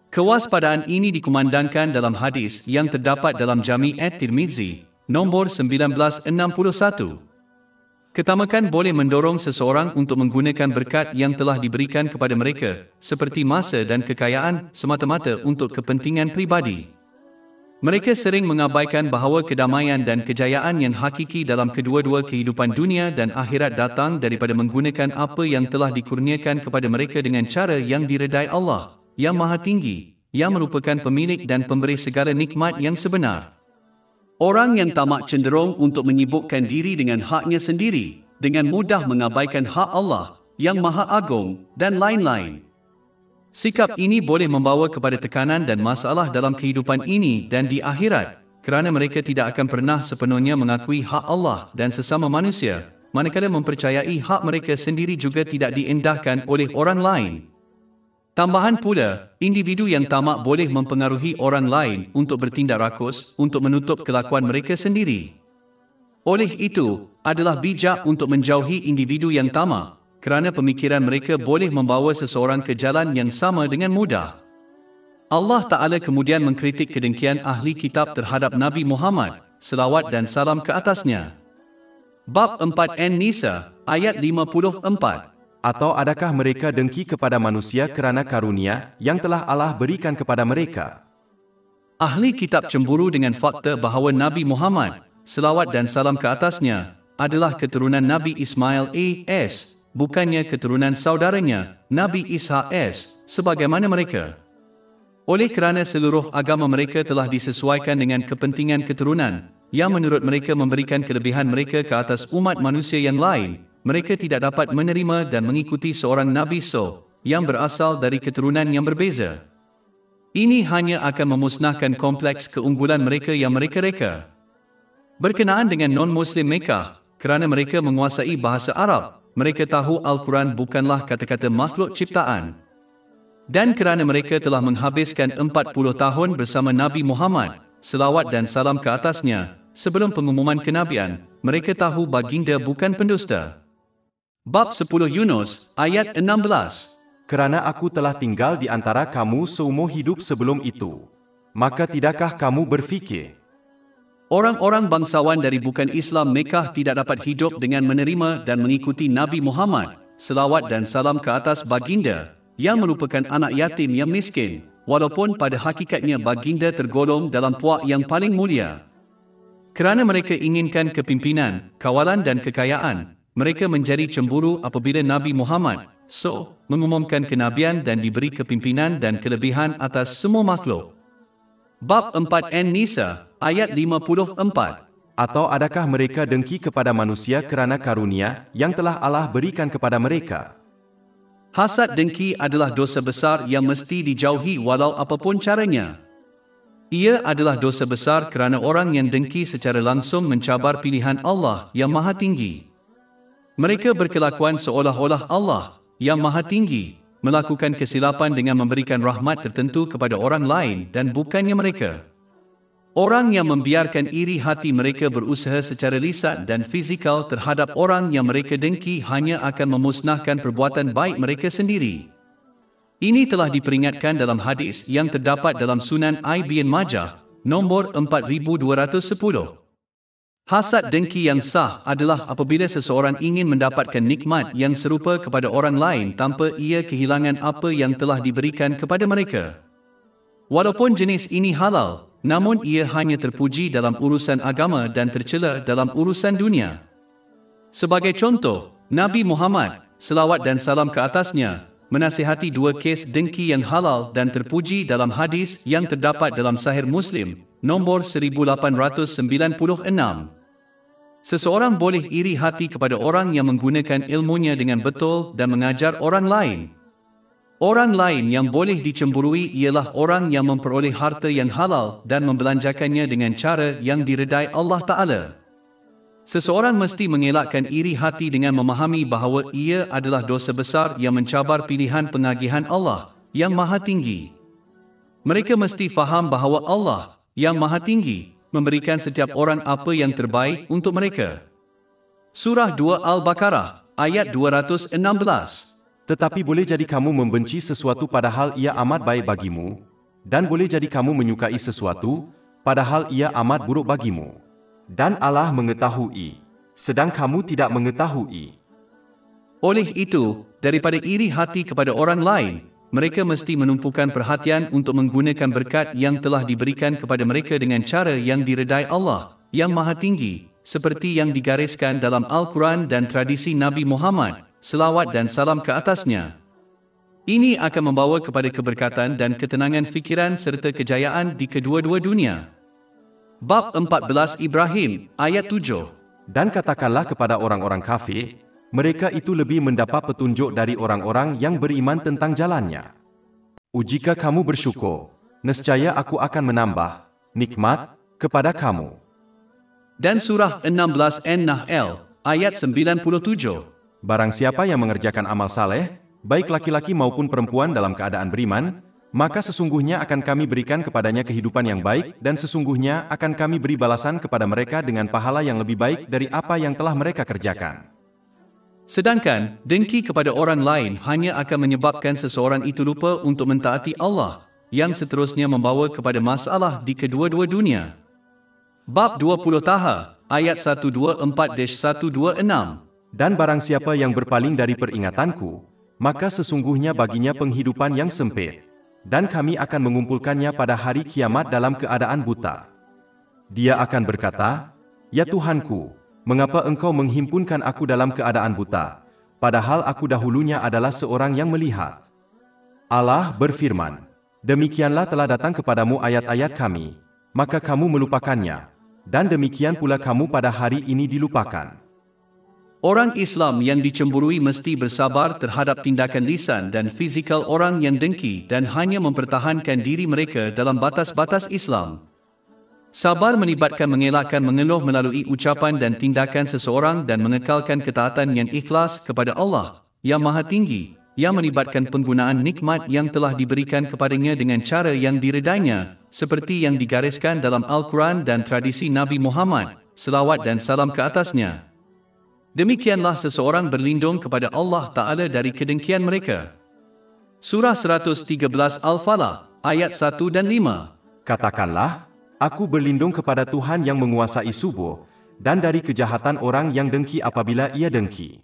Kewaspadaan ini dikumandangkan dalam hadis yang terdapat dalam Jami' At-Tirmizi, nombor 1961. Ketamakan boleh mendorong seseorang untuk menggunakan berkat yang telah diberikan kepada mereka, seperti masa dan kekayaan, semata-mata untuk kepentingan pribadi. Mereka sering mengabaikan bahawa kedamaian dan kejayaan yang hakiki dalam kedua-dua kehidupan dunia dan akhirat datang daripada menggunakan apa yang telah dikurniakan kepada mereka dengan cara yang diredai Allah, yang Maha Tinggi, yang merupakan pemilik dan pemberi segala nikmat yang sebenar. Orang yang tamak cenderung untuk menyibukkan diri dengan haknya sendiri, dengan mudah mengabaikan hak Allah, yang Maha Agung, dan lain-lain. Sikap ini boleh membawa kepada tekanan dan masalah dalam kehidupan ini dan di akhirat, kerana mereka tidak akan pernah sepenuhnya mengakui hak Allah dan sesama manusia, manakala mempercayai hak mereka sendiri juga tidak diendahkan oleh orang lain. Tambahan pula, individu yang tamak boleh mempengaruhi orang lain untuk bertindak rakus untuk menutup kelakuan mereka sendiri. Oleh itu, adalah bijak untuk menjauhi individu yang tamak, kerana pemikiran mereka boleh membawa seseorang ke jalan yang sama dengan mudah. Allah Ta'ala kemudian mengkritik kedengkian ahli kitab terhadap Nabi Muhammad, selawat dan salam ke atasnya. Bab 4 An-Nisa, ayat 54. Atau adakah mereka dengki kepada manusia kerana karunia yang telah Allah berikan kepada mereka? Ahli kitab cemburu dengan fakta bahawa Nabi Muhammad, selawat dan salam ke atasnya, adalah keturunan Nabi Ismail AS, bukannya keturunan saudaranya, Nabi Ishaq S, sebagaimana mereka. Oleh kerana seluruh agama mereka telah disesuaikan dengan kepentingan keturunan, yang menurut mereka memberikan kelebihan mereka ke atas umat manusia yang lain, mereka tidak dapat menerima dan mengikuti seorang Nabi yang berasal dari keturunan yang berbeza. Ini hanya akan memusnahkan kompleks keunggulan mereka yang mereka reka. Berkenaan dengan non-Muslim Mekah, kerana mereka menguasai bahasa Arab, mereka tahu Al-Quran bukanlah kata-kata makhluk ciptaan. Dan kerana mereka telah menghabiskan 40 tahun bersama Nabi Muhammad, selawat dan salam ke atasnya, sebelum pengumuman kenabian, mereka tahu baginda bukan pendusta. Bab 10 Yunus, ayat 16. Kerana aku telah tinggal di antara kamu seumur hidup sebelum itu, maka tidakkah kamu berfikir? Orang-orang bangsawan dari bukan Islam Mekah tidak dapat hidup dengan menerima dan mengikuti Nabi Muhammad, selawat dan salam ke atas baginda, yang merupakan anak yatim yang miskin, walaupun pada hakikatnya baginda tergolong dalam puak yang paling mulia. Kerana mereka inginkan kepimpinan, kawalan dan kekayaan, mereka menjadi cemburu apabila Nabi Muhammad mengumumkan kenabian dan diberi kepimpinan dan kelebihan atas semua makhluk. Bab 4 An-Nisa, ayat 54. Atau adakah mereka dengki kepada manusia kerana karunia yang telah Allah berikan kepada mereka? Hasad dengki adalah dosa besar yang mesti dijauhi walau apapun caranya. Ia adalah dosa besar kerana orang yang dengki secara langsung mencabar pilihan Allah yang Maha Tinggi. Mereka berkelakuan seolah-olah Allah yang Maha Tinggi melakukan kesilapan dengan memberikan rahmat tertentu kepada orang lain dan bukannya mereka. Orang yang membiarkan iri hati mereka berusaha secara lisan dan fizikal terhadap orang yang mereka dengki hanya akan memusnahkan perbuatan baik mereka sendiri. Ini telah diperingatkan dalam hadis yang terdapat dalam Sunan Ibn Majah, nombor 4210. Hasad dengki yang sah adalah apabila seseorang ingin mendapatkan nikmat yang serupa kepada orang lain tanpa ia kehilangan apa yang telah diberikan kepada mereka. Walaupun jenis ini halal, namun ia hanya terpuji dalam urusan agama dan tercela dalam urusan dunia. Sebagai contoh, Nabi Muhammad, selawat dan salam ke atasnya, menasihati dua kes dengki yang halal dan terpuji dalam hadis yang terdapat dalam Sahih Muslim, nombor 1896. Seseorang boleh iri hati kepada orang yang menggunakan ilmunya dengan betul dan mengajar orang lain. Orang lain yang boleh dicemburui ialah orang yang memperoleh harta yang halal dan membelanjakannya dengan cara yang diredai Allah Ta'ala. Seseorang mesti mengelakkan iri hati dengan memahami bahawa ia adalah dosa besar yang mencabar pilihan pengagihan Allah yang Maha Tinggi. Mereka mesti faham bahawa Allah yang Maha Tinggi memberikan setiap orang apa yang terbaik untuk mereka. Surah 2 Al-Baqarah, ayat 216. Tetapi boleh jadi kamu membenci sesuatu padahal ia amat baik bagimu, dan boleh jadi kamu menyukai sesuatu padahal ia amat buruk bagimu. Dan Allah mengetahui, sedang kamu tidak mengetahui. Oleh itu, daripada iri hati kepada orang lain, mereka mesti menumpukan perhatian untuk menggunakan berkat yang telah diberikan kepada mereka dengan cara yang diredai Allah yang Maha Tinggi, seperti yang digariskan dalam Al-Quran dan tradisi Nabi Muhammad, selawat dan salam ke atasnya. Ini akan membawa kepada keberkatan dan ketenangan fikiran serta kejayaan di kedua-dua dunia. Bab 14 Ibrahim, ayat 7. Dan katakanlah kepada orang-orang kafir, mereka itu lebih mendapat petunjuk dari orang-orang yang beriman tentang jalannya. Jika kamu bersyukur, nescaya aku akan menambah nikmat kepada kamu. Dan surah 16 An-Nahl, ayat 97. Barang siapa yang mengerjakan amal saleh, baik laki-laki maupun perempuan dalam keadaan beriman, maka sesungguhnya akan kami berikan kepadanya kehidupan yang baik dan sesungguhnya akan kami beri balasan kepada mereka dengan pahala yang lebih baik dari apa yang telah mereka kerjakan. Sedangkan, dengki kepada orang lain hanya akan menyebabkan seseorang itu lupa untuk mentaati Allah, yang seterusnya membawa kepada masalah di kedua-dua dunia. Bab 20 Taha, ayat 124-126. Dan barang siapa yang berpaling dari peringatanku, maka sesungguhnya baginya penghidupan yang sempit, dan kami akan mengumpulkannya pada hari kiamat dalam keadaan buta. Dia akan berkata, "Ya Tuhanku, mengapa engkau menghimpunkan aku dalam keadaan buta, padahal aku dahulunya adalah seorang yang melihat?" Allah berfirman, "Demikianlah telah datang kepadamu ayat-ayat kami, maka kamu melupakannya, dan demikian pula kamu pada hari ini dilupakan." Orang Islam yang dicemburui mesti bersabar terhadap tindakan lisan dan fizikal orang yang dengki dan hanya mempertahankan diri mereka dalam batas-batas Islam. Sabar melibatkan mengelakkan mengeluh melalui ucapan dan tindakan seseorang dan mengekalkan ketaatan yang ikhlas kepada Allah yang Maha Tinggi, yang melibatkan penggunaan nikmat yang telah diberikan kepadanya dengan cara yang diredainya, seperti yang digariskan dalam Al-Quran dan tradisi Nabi Muhammad, selawat dan salam ke atasnya. Demikianlah seseorang berlindung kepada Allah Ta'ala dari kedengkian mereka. Surah 113 Al-Falaq, ayat 1 dan 5. Katakanlah, aku berlindung kepada Tuhan yang menguasai subuh, dan dari kejahatan orang yang dengki apabila ia dengki.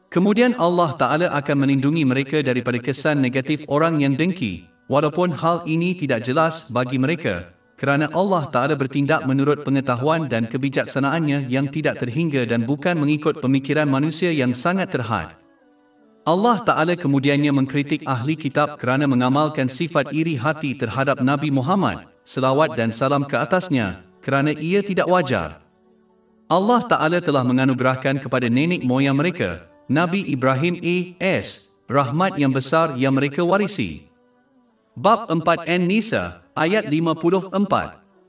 Kemudian Allah Ta'ala akan melindungi mereka daripada kesan negatif orang yang dengki, walaupun hal ini tidak jelas bagi mereka, kerana Allah Ta'ala bertindak menurut pengetahuan dan kebijaksanaannya yang tidak terhingga dan bukan mengikut pemikiran manusia yang sangat terhad. Allah Ta'ala kemudiannya mengkritik ahli kitab kerana mengamalkan sifat iri hati terhadap Nabi Muhammad, selawat dan salam ke atasnya, kerana ia tidak wajar. Allah Ta'ala telah menganugerahkan kepada nenek moyang mereka, Nabi Ibrahim A.S., rahmat yang besar yang mereka warisi. Bab 4 An-Nisa, ayat 54.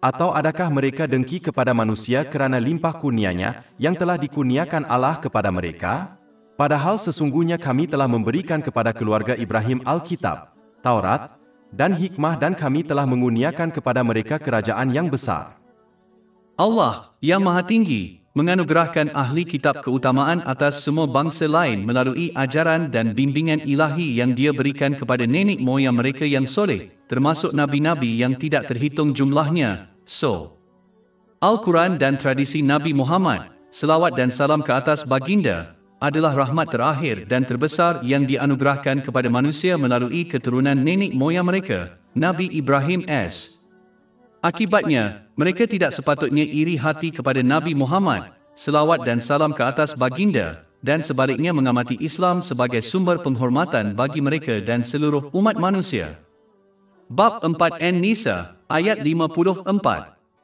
Atau adakah mereka dengki kepada manusia kerana limpah kurnianya yang telah dikurniakan Allah kepada mereka? Padahal sesungguhnya kami telah memberikan kepada keluarga Ibrahim Alkitab, Taurat, dan hikmah dan kami telah mengurniakan kepada mereka kerajaan yang besar. Allah, yang Maha Tinggi, menganugerahkan ahli kitab keutamaan atas semua bangsa lain melalui ajaran dan bimbingan ilahi yang Dia berikan kepada nenek moyang mereka yang soleh, termasuk nabi-nabi yang tidak terhitung jumlahnya. Al-Quran dan tradisi Nabi Muhammad, selawat dan salam ke atas baginda, adalah rahmat terakhir dan terbesar yang dianugerahkan kepada manusia melalui keturunan nenek moyang mereka, Nabi Ibrahim A.S. Akibatnya, mereka tidak sepatutnya iri hati kepada Nabi Muhammad, selawat dan salam ke atas baginda, dan sebaliknya mengamati Islam sebagai sumber penghormatan bagi mereka dan seluruh umat manusia. Bab 4 An-Nisa, ayat 54.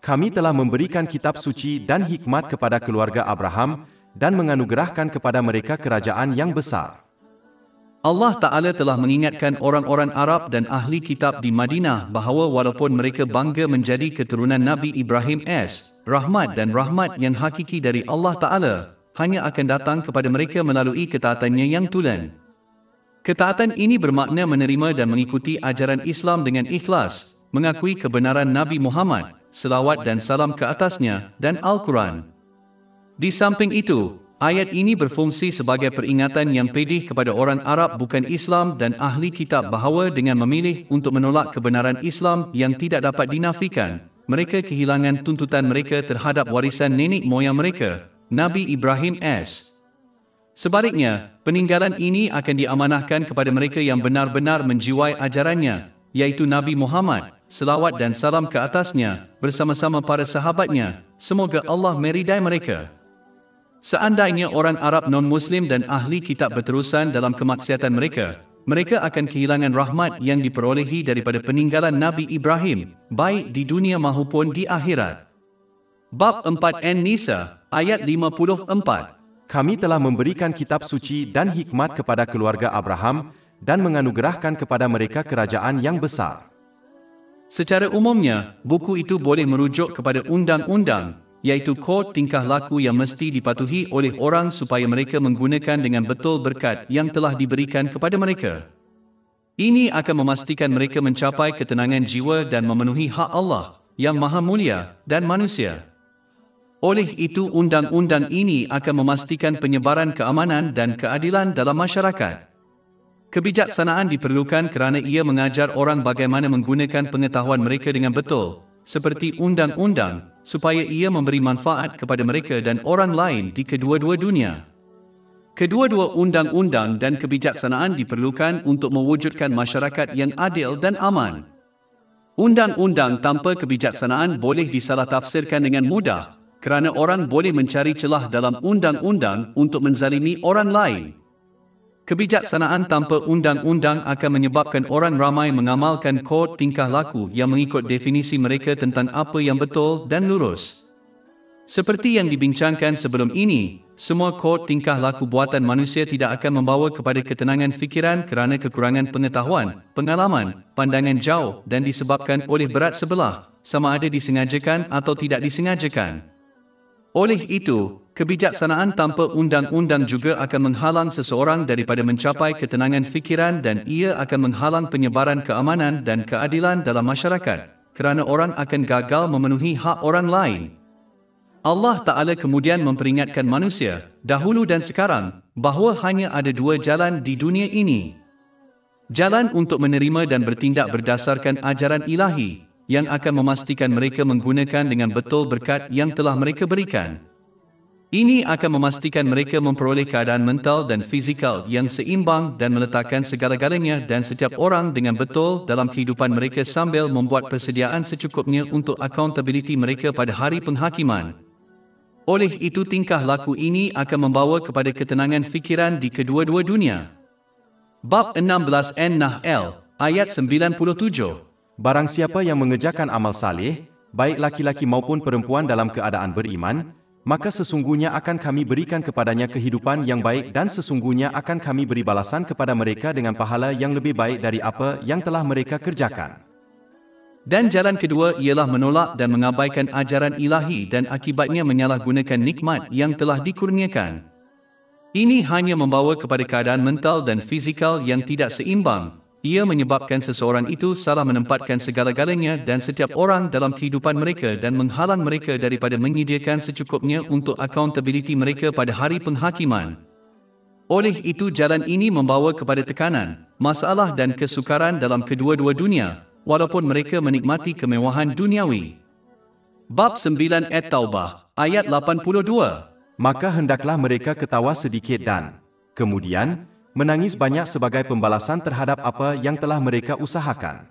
Kami telah memberikan kitab suci dan hikmat kepada keluarga Abraham dan menganugerahkan kepada mereka kerajaan yang besar. Allah Ta'ala telah mengingatkan orang-orang Arab dan ahli kitab di Madinah bahawa walaupun mereka bangga menjadi keturunan Nabi Ibrahim A.S., rahmat dan rahmat yang hakiki dari Allah Ta'ala hanya akan datang kepada mereka melalui ketaatannya yang tulen. Ketaatan ini bermakna menerima dan mengikuti ajaran Islam dengan ikhlas, mengakui kebenaran Nabi Muhammad, selawat dan salam ke atasnya, dan Al-Quran. Di samping itu, ayat ini berfungsi sebagai peringatan yang pedih kepada orang Arab bukan Islam dan ahli kitab bahawa dengan memilih untuk menolak kebenaran Islam yang tidak dapat dinafikan, mereka kehilangan tuntutan mereka terhadap warisan nenek moyang mereka, Nabi Ibrahim A.S. Sebaliknya, peninggalan ini akan diamanahkan kepada mereka yang benar-benar menjiwai ajarannya, iaitu Nabi Muhammad, selawat dan salam ke atasnya, bersama-sama para sahabatnya. Semoga Allah meridai mereka. Seandainya orang Arab non-Muslim dan ahli kitab berterusan dalam kemaksiatan mereka, mereka akan kehilangan rahmat yang diperolehi daripada peninggalan Nabi Ibrahim, baik di dunia maupun di akhirat. Bab 4 An-Nisa, ayat 54. Kami telah memberikan kitab suci dan hikmat kepada keluarga Abraham dan menganugerahkan kepada mereka kerajaan yang besar. Secara umumnya, buku itu boleh merujuk kepada undang-undang, iaitu kod tingkah laku yang mesti dipatuhi oleh orang supaya mereka menggunakan dengan betul berkat yang telah diberikan kepada mereka. Ini akan memastikan mereka mencapai ketenangan jiwa dan memenuhi hak Allah yang Maha Mulia dan manusia. Oleh itu, undang-undang ini akan memastikan penyebaran keamanan dan keadilan dalam masyarakat. Kebijaksanaan diperlukan kerana ia mengajar orang bagaimana menggunakan pengetahuan mereka dengan betul, seperti undang-undang, supaya ia memberi manfaat kepada mereka dan orang lain di kedua-dua dunia. Kedua-dua undang-undang dan kebijaksanaan diperlukan untuk mewujudkan masyarakat yang adil dan aman. Undang-undang tanpa kebijaksanaan boleh disalah-tafsirkan dengan mudah, kerana orang boleh mencari celah dalam undang-undang untuk menzalimi orang lain. Kebijaksanaan tanpa undang-undang akan menyebabkan orang ramai mengamalkan kod tingkah laku yang mengikut definisi mereka tentang apa yang betul dan lurus. Seperti yang dibincangkan sebelum ini, semua kod tingkah laku buatan manusia tidak akan membawa kepada ketenangan fikiran kerana kekurangan pengetahuan, pengalaman, pandangan jauh dan disebabkan oleh berat sebelah, sama ada disengajakan atau tidak disengajakan. Oleh itu, kebijaksanaan tanpa undang-undang juga akan menghalang seseorang daripada mencapai ketenangan fikiran dan ia akan menghalang penyebaran keamanan dan keadilan dalam masyarakat, kerana orang akan gagal memenuhi hak orang lain. Allah Ta'ala kemudian memperingatkan manusia, dahulu dan sekarang, bahawa hanya ada dua jalan di dunia ini. Jalan untuk menerima dan bertindak berdasarkan ajaran ilahi, yang akan memastikan mereka menggunakan dengan betul berkat yang telah mereka berikan. Ini akan memastikan mereka memperoleh keadaan mental dan fizikal yang seimbang dan meletakkan segala-galanya dan setiap orang dengan betul dalam kehidupan mereka sambil membuat persediaan secukupnya untuk accountability mereka pada hari penghakiman. Oleh itu tingkah laku ini akan membawa kepada ketenangan fikiran di kedua-dua dunia. Bab 16 An-Nahl, ayat 97. Barang siapa yang mengerjakan amal saleh, baik laki-laki maupun perempuan dalam keadaan beriman, maka sesungguhnya akan kami berikan kepadanya kehidupan yang baik dan sesungguhnya akan kami beri balasan kepada mereka dengan pahala yang lebih baik dari apa yang telah mereka kerjakan. Dan jalan kedua ialah menolak dan mengabaikan ajaran ilahi dan akibatnya menyalahgunakan nikmat yang telah dikurniakan. Ini hanya membawa kepada keadaan mental dan fizikal yang tidak seimbang. Ia menyebabkan seseorang itu salah menempatkan segala-galanya dan setiap orang dalam kehidupan mereka dan menghalang mereka daripada menyediakan secukupnya untuk accountability mereka pada hari penghakiman. Oleh itu jalan ini membawa kepada tekanan, masalah dan kesukaran dalam kedua-dua dunia, walaupun mereka menikmati kemewahan duniawi. Bab 9 At-Taubah, ayat 82. Maka hendaklah mereka ketawa sedikit dan kemudian menangis banyak sebagai pembalasan terhadap apa yang telah mereka usahakan.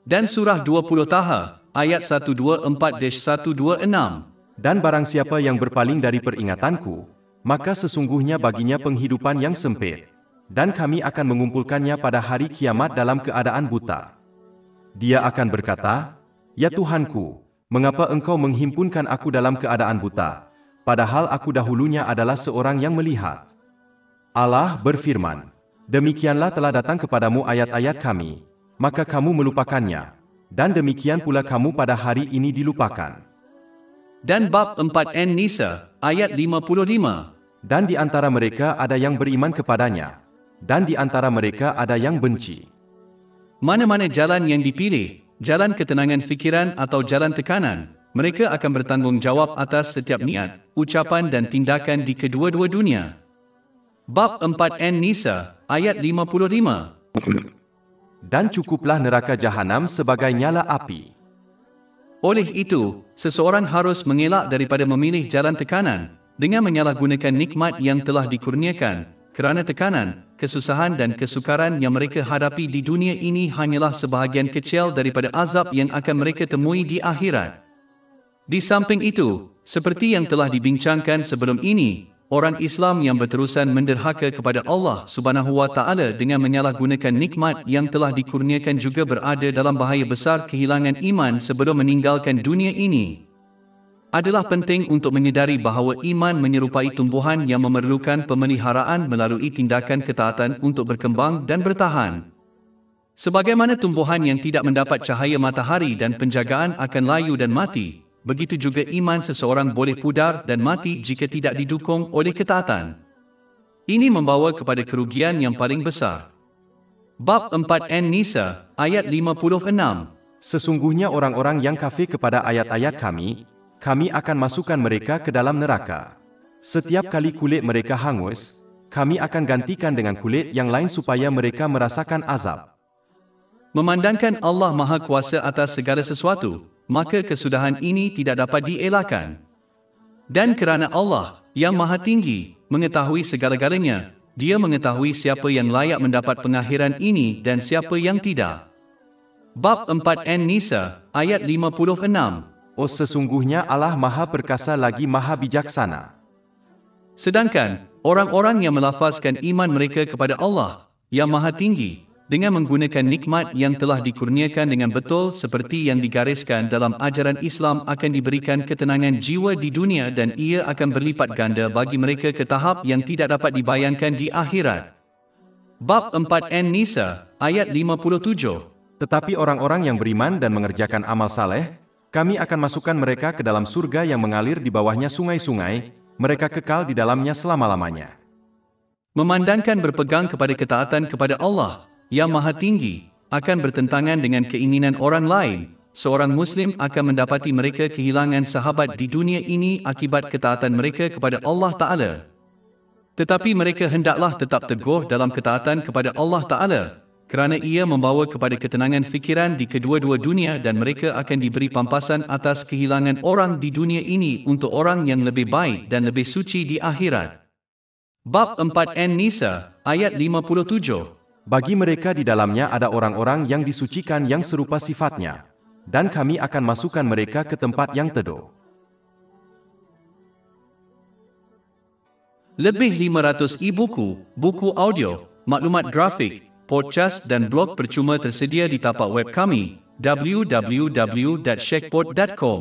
Dan surah 20 Taha, ayat 124-126. Dan barang siapa yang berpaling dari peringatanku, maka sesungguhnya baginya penghidupan yang sempit, dan kami akan mengumpulkannya pada hari kiamat dalam keadaan buta. Dia akan berkata, "Ya Tuhanku, mengapa engkau menghimpunkan aku dalam keadaan buta, padahal aku dahulunya adalah seorang yang melihat?" Allah berfirman, "Demikianlah telah datang kepadamu ayat-ayat kami, maka kamu melupakannya, dan demikian pula kamu pada hari ini dilupakan." Dan bab 4 An-Nisa, ayat 55. Dan di antara mereka ada yang beriman kepadanya, dan di antara mereka ada yang benci. Mana-mana jalan yang dipilih, jalan ketenangan fikiran atau jalan tekanan, mereka akan bertanggungjawab atas setiap niat, ucapan dan tindakan di kedua-dua dunia. Bab 4 An-Nisa, ayat 55. Dan cukuplah neraka jahanam sebagai nyala api. Oleh itu, seseorang harus mengelak daripada memilih jalan tekanan dengan menyalahgunakan nikmat yang telah dikurniakan, kerana tekanan, kesusahan dan kesukaran yang mereka hadapi di dunia ini hanyalah sebahagian kecil daripada azab yang akan mereka temui di akhirat. Di samping itu, seperti yang telah dibincangkan sebelum ini, orang Islam yang berterusan menderhaka kepada Allah Subhanahu wa Ta'ala dengan menyalahgunakan nikmat yang telah dikurniakan juga berada dalam bahaya besar kehilangan iman sebelum meninggalkan dunia ini. Adalah penting untuk menyedari bahawa iman menyerupai tumbuhan yang memerlukan pemeliharaan melalui tindakan ketaatan untuk berkembang dan bertahan. Sebagaimana tumbuhan yang tidak mendapat cahaya matahari dan penjagaan akan layu dan mati, begitu juga iman seseorang boleh pudar dan mati jika tidak didukung oleh ketaatan. Ini membawa kepada kerugian yang paling besar. Bab 4 An-Nisa, ayat 56. Sesungguhnya orang-orang yang kafir kepada ayat-ayat kami akan masukkan mereka ke dalam neraka. Setiap kali kulit mereka hangus, kami akan gantikan dengan kulit yang lain supaya mereka merasakan azab. Memandangkan Allah Maha Kuasa atas segala sesuatu, maka kesudahan ini tidak dapat dielakkan. Dan kerana Allah, yang Maha Tinggi, mengetahui segala-galanya, Dia mengetahui siapa yang layak mendapat pengakhiran ini dan siapa yang tidak. Bab 4 An-Nisa, ayat 56. Oh, sesungguhnya Allah Maha Perkasa lagi Maha Bijaksana. Sedangkan, orang-orang yang melafazkan iman mereka kepada Allah, yang Maha Tinggi, dengan menggunakan nikmat yang telah dikurniakan dengan betul seperti yang digariskan dalam ajaran Islam akan diberikan ketenangan jiwa di dunia dan ia akan berlipat ganda bagi mereka ke tahap yang tidak dapat dibayangkan di akhirat. Bab 4 An-Nisa, ayat 57. Tetapi orang-orang yang beriman dan mengerjakan amal saleh, kami akan masukkan mereka ke dalam surga yang mengalir di bawahnya sungai-sungai, mereka kekal di dalamnya selama-lamanya. Memandangkan berpegang kepada ketaatan kepada Allah, yang Maha Tinggi, akan bertentangan dengan keinginan orang lain, seorang Muslim akan mendapati mereka kehilangan sahabat di dunia ini akibat ketaatan mereka kepada Allah Ta'ala. Tetapi mereka hendaklah tetap teguh dalam ketaatan kepada Allah Ta'ala, kerana ia membawa kepada ketenangan fikiran di kedua-dua dunia dan mereka akan diberi pampasan atas kehilangan orang di dunia ini untuk orang yang lebih baik dan lebih suci di akhirat. Bab 4 An-Nisa, ayat 57. Bagi mereka di dalamnya ada orang-orang yang disucikan yang serupa sifatnya, dan kami akan masukkan mereka ke tempat yang teduh. Lebih 500 e-buku, buku audio, maklumat grafik, podcast dan blog percuma tersedia di tapak web kami, www.shekpot.com.